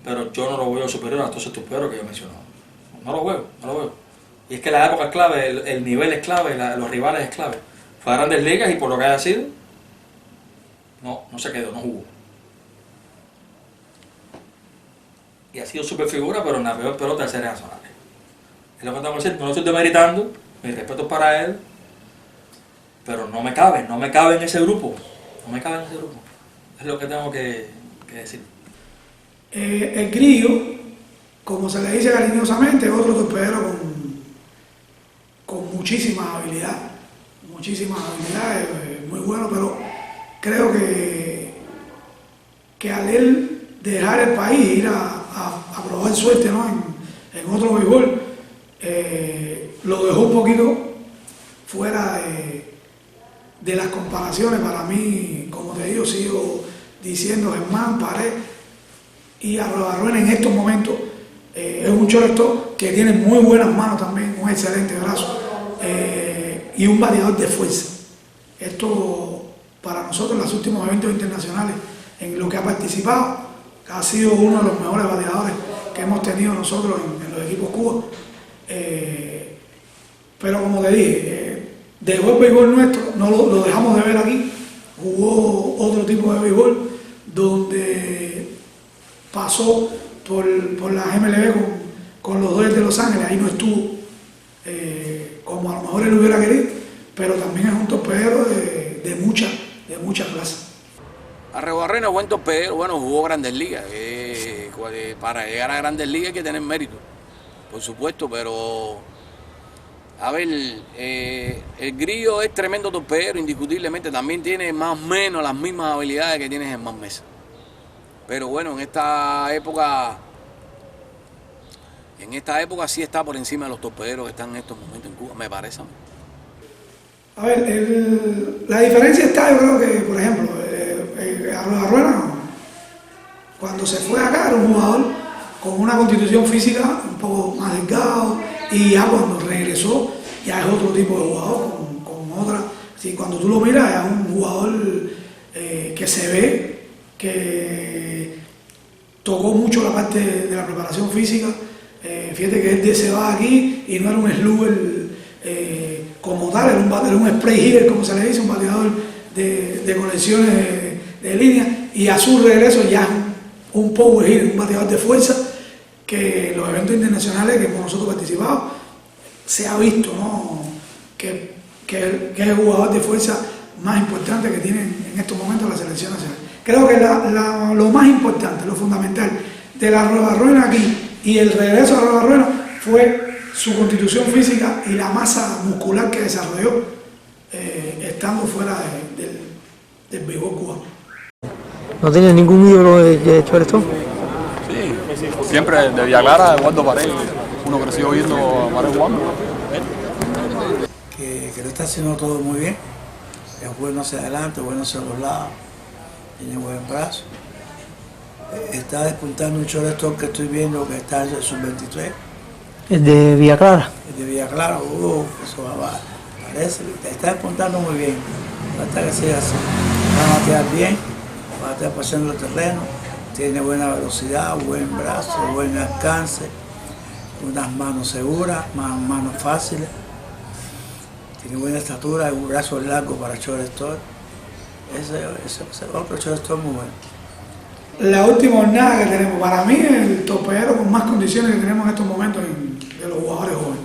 Pero yo no lo veo superior a todos estos torpederos que yo he mencionado. No lo veo, no lo veo. Y es que la época es clave, el nivel es clave, los rivales es clave. Fue a Grandes Ligas y por lo que haya sido, no se quedó, no jugó. Y ha sido super figura, pero en la peor pelota de Series Nacionales. Es lo que tengo que decir, no lo estoy demeritando, mi respeto para él, pero no me cabe en ese grupo. No me cabe en ese grupo. Es lo que tengo que decir. El Grillo, como se le dice cariñosamente, es otro torpedero con muchísima habilidad, muy bueno, pero creo que al él dejar el país, ir a probar suerte, ¿no? en otro béisbol, lo dejó un poquito fuera de las comparaciones. Para mí, como te digo, sigo diciendo Germán, Paredes y Arrobarruena en estos momentos. Es un shortstop que tiene muy buenas manos también, un excelente brazo y un bateador de fuerza. Esto para nosotros en los últimos eventos internacionales en los que ha participado ha sido uno de los mejores bateadores que hemos tenido nosotros en los equipos Cuba. Pero como te dije, dejó el béisbol nuestro, no lo dejamos de ver aquí, jugó otro tipo de béisbol donde pasó por la MLB con los Dodgers de Los Ángeles, ahí no estuvo como a lo mejor él hubiera querido, pero también es un torpedero de mucha clase. Arrobarruena es buen torpedero, bueno, jugó Grandes Ligas. Para llegar a Grandes Ligas hay que tener mérito, por supuesto, pero a ver, el Grillo es tremendo torpedero, indiscutiblemente, también tiene más o menos las mismas habilidades que tiene Germán Mesa. Pero bueno, en esta época sí está por encima de los torpederos que están en estos momentos en Cuba, me parece a mí. A ver, la diferencia está, yo creo que, por ejemplo, Arrobarruena, cuando se fue acá, era un jugador con una constitución física un poco más delgado, y ya cuando regresó, ya es otro tipo de jugador, con otra. Sí, cuando tú lo miras, es un jugador que se ve que tocó mucho la parte de la preparación física. Fíjate que él se va aquí y no era un slugger como tal, era un spray hitter, como se le dice, un bateador de conexiones de línea, y a su regreso ya es un power hitter, un bateador de fuerza, que en los eventos internacionales que hemos nosotros participado se ha visto, ¿no? que es el jugador de fuerza más importante que tiene en estos momentos la selección nacional. Creo que lo más importante, lo fundamental de la Arrobarruena aquí y el regreso a Arrobarruena fue su constitución física y la masa muscular que desarrolló estando fuera del béisbol cubano. ¿No tiene ningún ídolo de shortstop? Sí, siempre de Villa Clara, Eduardo Paredes. Uno creció viendo a Paredes jugando. Que lo está haciendo todo muy bien. Es bueno hacia adelante, bueno hacia los lados. Tiene buen brazo. Está despuntando un shortstop que estoy viendo que está en el sub-23. ¿Es de Villa Clara? Es de Villa Clara, eso parece. Está despuntando muy bien. Falta que siga así. Va a batear bien. batea pasando el terreno, tiene buena velocidad, buen brazo, buen alcance, unas manos seguras, manos fáciles, tiene buena estatura, un brazo largo para shortstop. Ese otro shortstop muy bueno. La última jornada que tenemos, para mí el torpedero con más condiciones que tenemos en estos momentos de los jugadores jóvenes.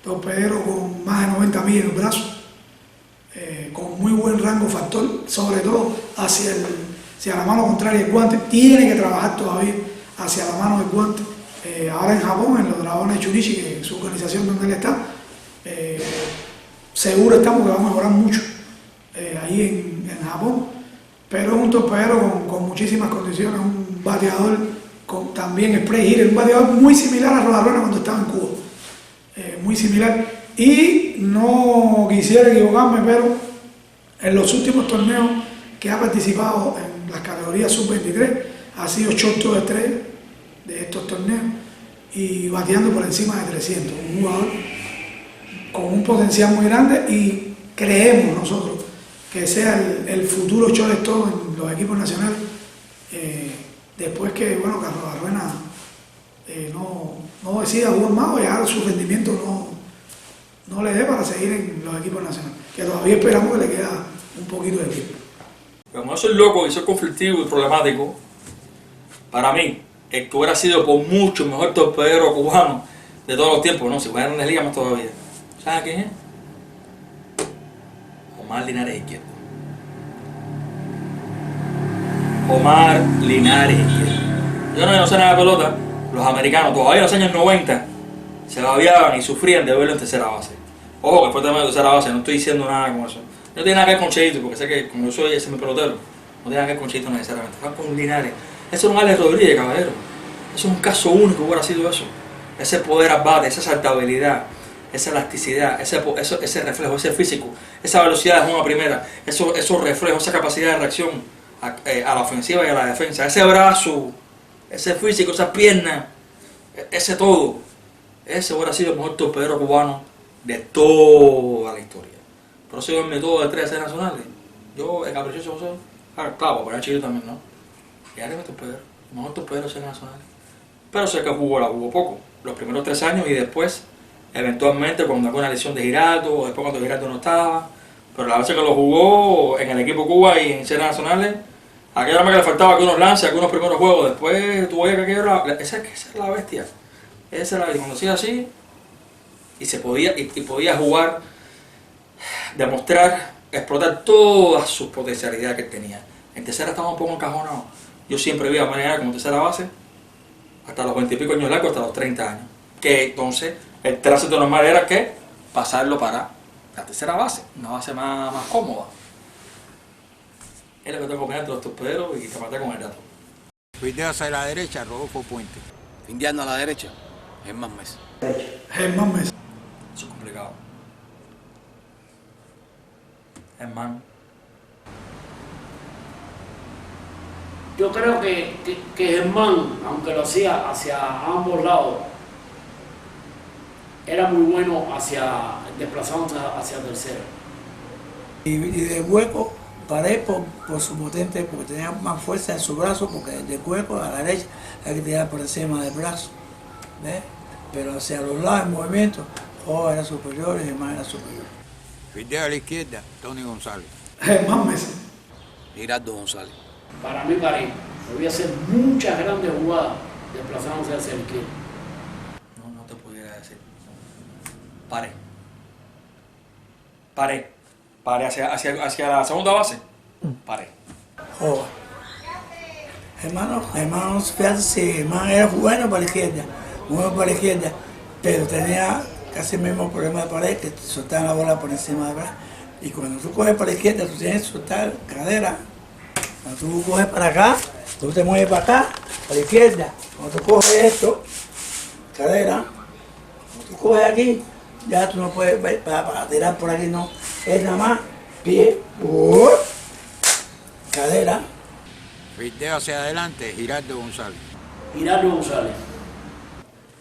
Torpedero con más de 90 millas en el brazo, con muy buen rango factor, sobre todo hacia la mano contraria del guante. Tiene que trabajar todavía hacia la mano del guante. Ahora en Japón, en los Dragones de Chunichi, que es su organización donde él está, seguro estamos que va a mejorar mucho ahí en Japón. Pero es un torpedero con muchísimas condiciones, un bateador con también spray hitter, un bateador muy similar a Rodarruena cuando estaba en Cuba, muy similar. Y no quisiera equivocarme, pero en los últimos torneos que ha participado en las categorías sub-23 ha sido shortstop estrella de estos torneos y bateando por encima de 300, un jugador con un potencial muy grande y creemos nosotros que sea el futuro shortstop en los equipos nacionales, después que, bueno, Carlos Arruena no decida jugar más o ya su rendimiento no le dé para seguir en los equipos nacionales, que todavía esperamos que le queda un poquito de tiempo. Como yo soy loco y soy conflictivo y problemático, para mí, el que hubiera sido por mucho el mejor torpedero cubano de todos los tiempos, no, si fuera en la liga más todavía. ¿Sabes quién es? Omar Linares Izquierdo. Omar Linares Izquierdo. Yo no sé nada de pelota. Los americanos todavía en los años 90 se babiaban y sufrían de verlo en tercera base. Ojo, que fue tema de tercera base, no estoy diciendo nada con eso. No tiene nada que ver con Cheito, porque sé que como yo soy ese mi pelotero, no tiene nada que ver con Cheito necesariamente. Fue con Linares. Ese es un Alex Rodríguez, caballero. Eso es un caso único, hubiera sido eso. Ese poder al bate, esa saltabilidad, esa elasticidad, ese reflejo, ese físico, esa velocidad de una primera, esos reflejos, esa capacidad de reacción a la ofensiva y a la defensa, ese brazo, ese físico, esa pierna, ese todo. Ese hubiera sido el mejor torpedero cubano de toda la historia. Por eso yo en mi método de 13 nacionales, yo, el caprichoso soy, claro, para poner Chile también, ¿no? Y ahora mi torpedero, el mejor torpedero de 13 nacionales. Pero sé que jugó poco, los primeros 3 años y después, eventualmente, cuando hubo una lesión de Giraldo, o después cuando Giraldo no estaba. Pero la vez que lo jugó en el equipo Cuba y en series nacionales, aquella vez que le faltaba algunos lances, algunos primeros juegos, después tuvo que esa es la bestia. Esa era la que conocía así y se podía jugar, demostrar, explotar todas sus potencialidades que tenía. En tercera estaba un poco encajonado. Yo siempre vi a manera como tercera base hasta los 20 y pico años largos, hasta los 30 años. Que entonces el tránsito normal era que pasarlo para la tercera base, una base más cómoda. Es lo que tengo que opinar de los torpederos y te maté con el dato. Video hacia la derecha, Rodolfo Puente. Indiano a la derecha, Germán Mesa. Germán Mesa. Eso es complicado. Germán. Yo creo que Germán, aunque lo hacía hacia ambos lados, era muy bueno desplazándose hacia tercera. Y de hueco, Pared por su potente, porque tenía más fuerza en su brazo, porque de hueco a la derecha hay que tirar por encima del brazo, ¿ves? Pero hacia los lados en movimiento, era superior y Germán era superior. Video a la izquierda, Tony González. Germán Mesa. Giraldo González. Para mí, Pared, debía hacer muchas grandes jugadas desplazándose hacia el izquierdo. No te pudiera decir. Pared hacia la segunda base. Pared. Joder. Germán, fíjate si Germán era bueno para la izquierda, pero tenía casi el mismo problema de Pared, que soltaban la bola por encima del brazo. Y cuando tú coges para la izquierda, tú tienes que soltar cadera. Cuando tú coges para acá, tú te mueves para acá, para la izquierda. Cuando tú coges esto, cadera, cuando tú coges aquí, ya tú no puedes ver para tirar por aquí, no. Es nada más pie, cadera. Video hacia adelante, Giraldo González. Giraldo González.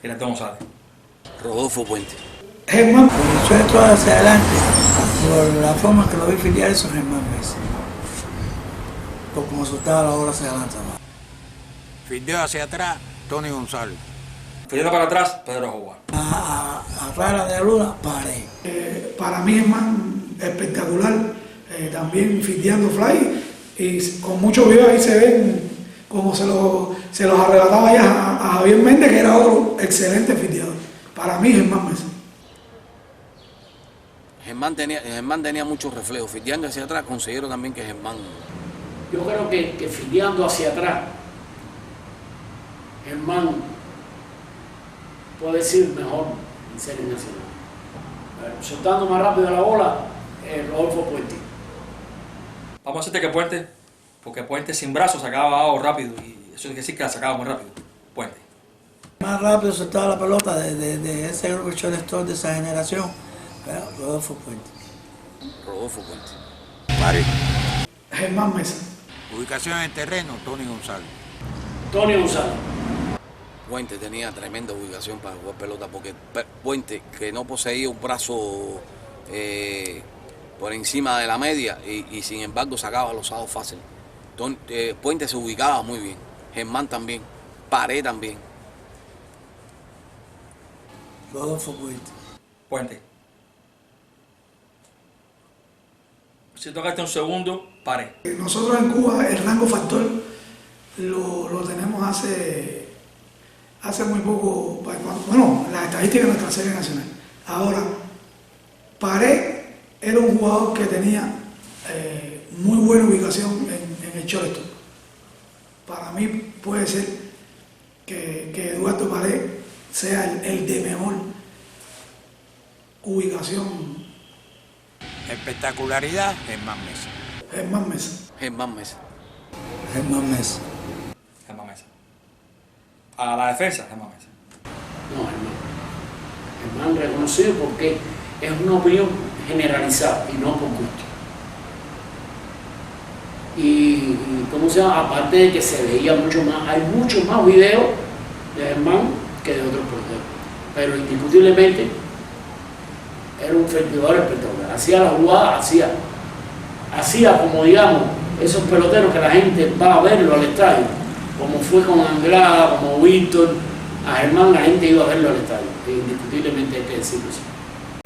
Giraldo González. Rodolfo Puente. Germán. Cuando suena todo hacia adelante, por la forma que lo vi filial, son Germán Mesa. por como soltaba la bola hacia adelante. Fildeo hacia atrás, Tony González. Fideo para atrás, Pedro Juan. Atrás de la de Luna, paré. Para mí es más espectacular, también fildeando fly, y con muchos videos ahí se ven como se los arrebataba ya a Javier Méndez, que era otro excelente fildeador. Para mí Germán Mesa. Germán tenía muchos reflejos. Fildeando hacia atrás, considero también que Germán. Yo creo que fildeando hacia atrás, Germán puede ser mejor en serie nacional. Soltando más rápido la bola, Rodolfo Puente. Vamos a decirte que Puente, porque Puente sin brazos sacaba abajo rápido y eso quiere decir que la sacaba muy rápido. Puente. Más rápido soltaba la pelota de ese grupo de shortstop de esa generación, pero Rodolfo Puente. Rodolfo Puente. Paré. Germán Mesa. Ubicación en el terreno, Tony González. Tony González. Puente tenía tremenda ubicación para jugar pelota, porque Puente, que no poseía un brazo por encima de la media y sin embargo sacaba los lados fácil. Puente se ubicaba muy bien. Germán también. Paré también. Rodolfo Puente. Puente. Si tocaste un segundo, paré. Nosotros en Cuba el rango factor lo tenemos hace muy poco, bueno, las estadísticas de nuestra serie nacional. Ahora, Paré era un jugador que tenía muy buena ubicación en el shortstop. Para mí puede ser que Eduardo Paré sea el de mejor ubicación. Espectacularidad, Germán Mesa. Germán Mesa. Germán Mesa. Germán Mesa. Germán Mesa. A la defensa, Germán Mesa. No, Germán reconocido porque es una opinión generalizada y no por gusto. Y ¿cómo se llama? Aparte de que se veía mucho más, hay muchos más videos de Germán que de otros porteros. Pero indiscutiblemente era un fildeador espectacular. Hacía la jugada, hacía como digamos esos peloteros que la gente va a verlo al estadio, como fue con Anglada, como Víctor. A Germán la gente iba a verlo al estadio, indiscutiblemente hay que decirlo así.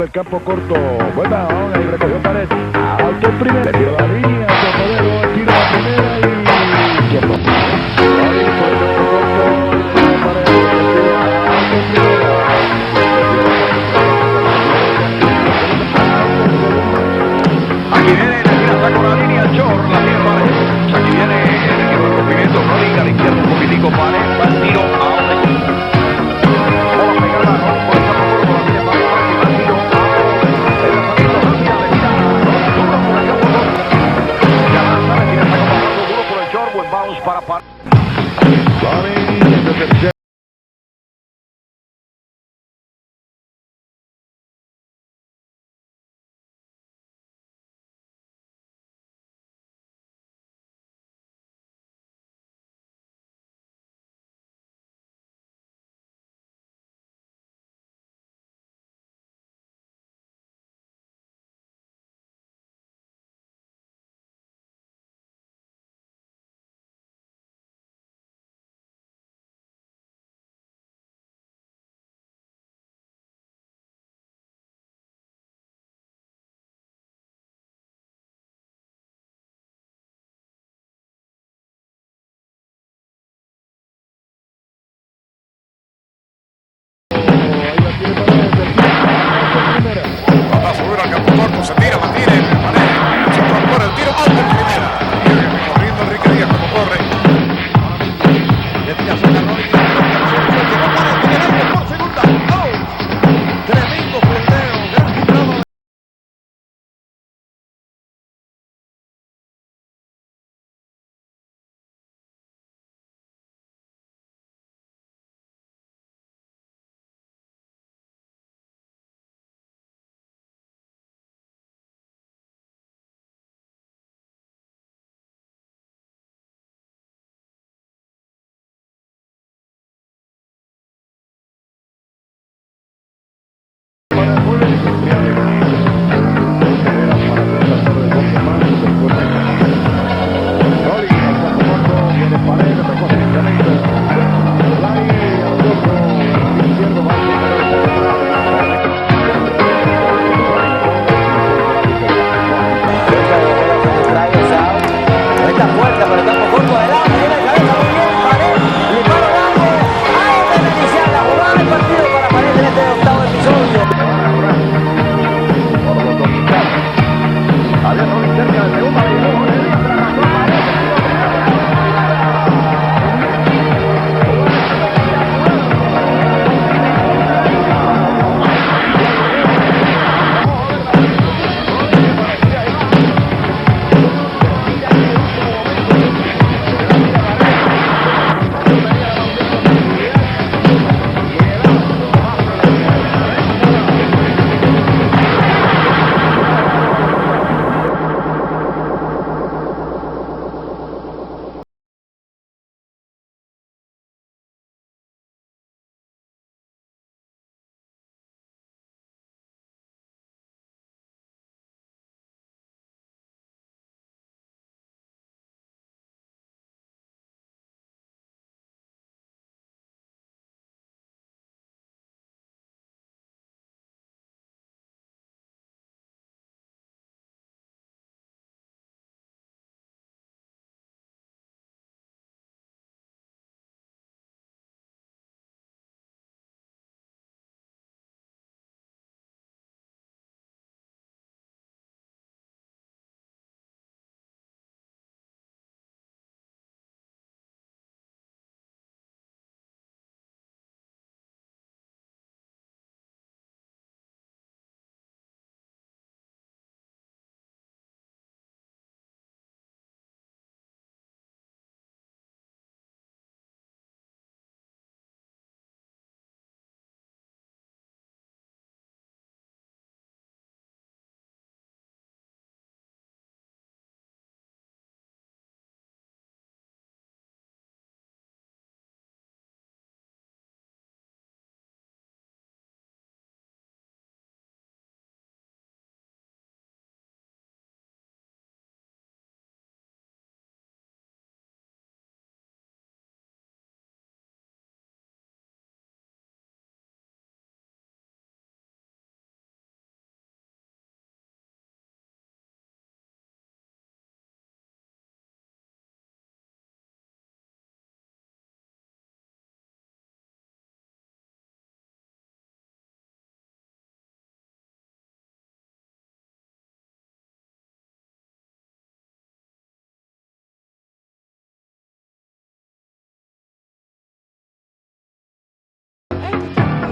El campo corto, buena onda y recogió Pared. Alto el primer, le tiró la línea, Tornadero, tira la primera y tiempo. Ahí fue el campo corto, Pared, alto el primera. Aquí viene, le tira, saca la línea, Chor, la tiene Pared. Aquí viene el equipo de rompimiento, Rolling a la izquierda un poquitico, Pared, va el tiro, ahora vamos a pegarla, ¿no? Por el campo corto, la tiene Pared, va el tiro. Para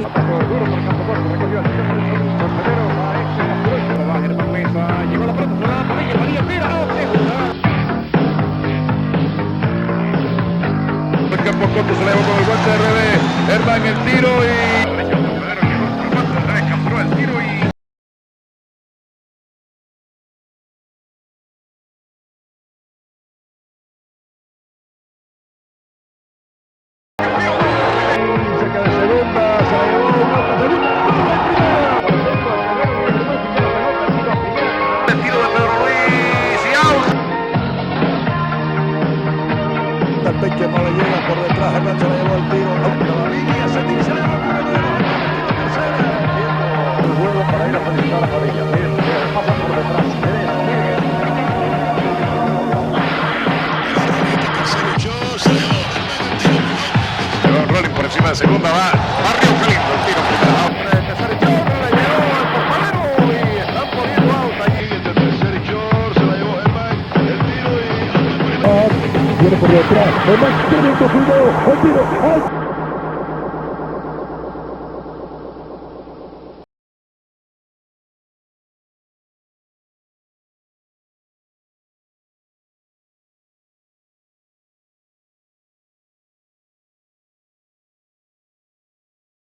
Atacó duro por el campo corto, recogió el tiro por el segundo. Primero va Cruz, va Germán Mesa, llegó la pelota, se la da Padilla, tira, qué jugada. El campo corto se le llevó con el guante de revés. Germán el tiro y... Capturó el tiro y... Cerca de segunda, se la llevó Mata, segunda, el tiro de Pedro Luis y out. El pecho no le llega por detrás, Hernán se la llevó el tiro, la línea, se tira, se le llevó el el juego para ir a felicitar a Padilla. Bien, pasa por detrás. Rolling por encima de segunda, va Barrio Calindo, el tiro primero. El tercer short le llegó al portalero y están poniendo out allí. El tercer short se la llevó Germán, el tiro y... Viene por detrás, Germán tiene que cuidado, el tiro,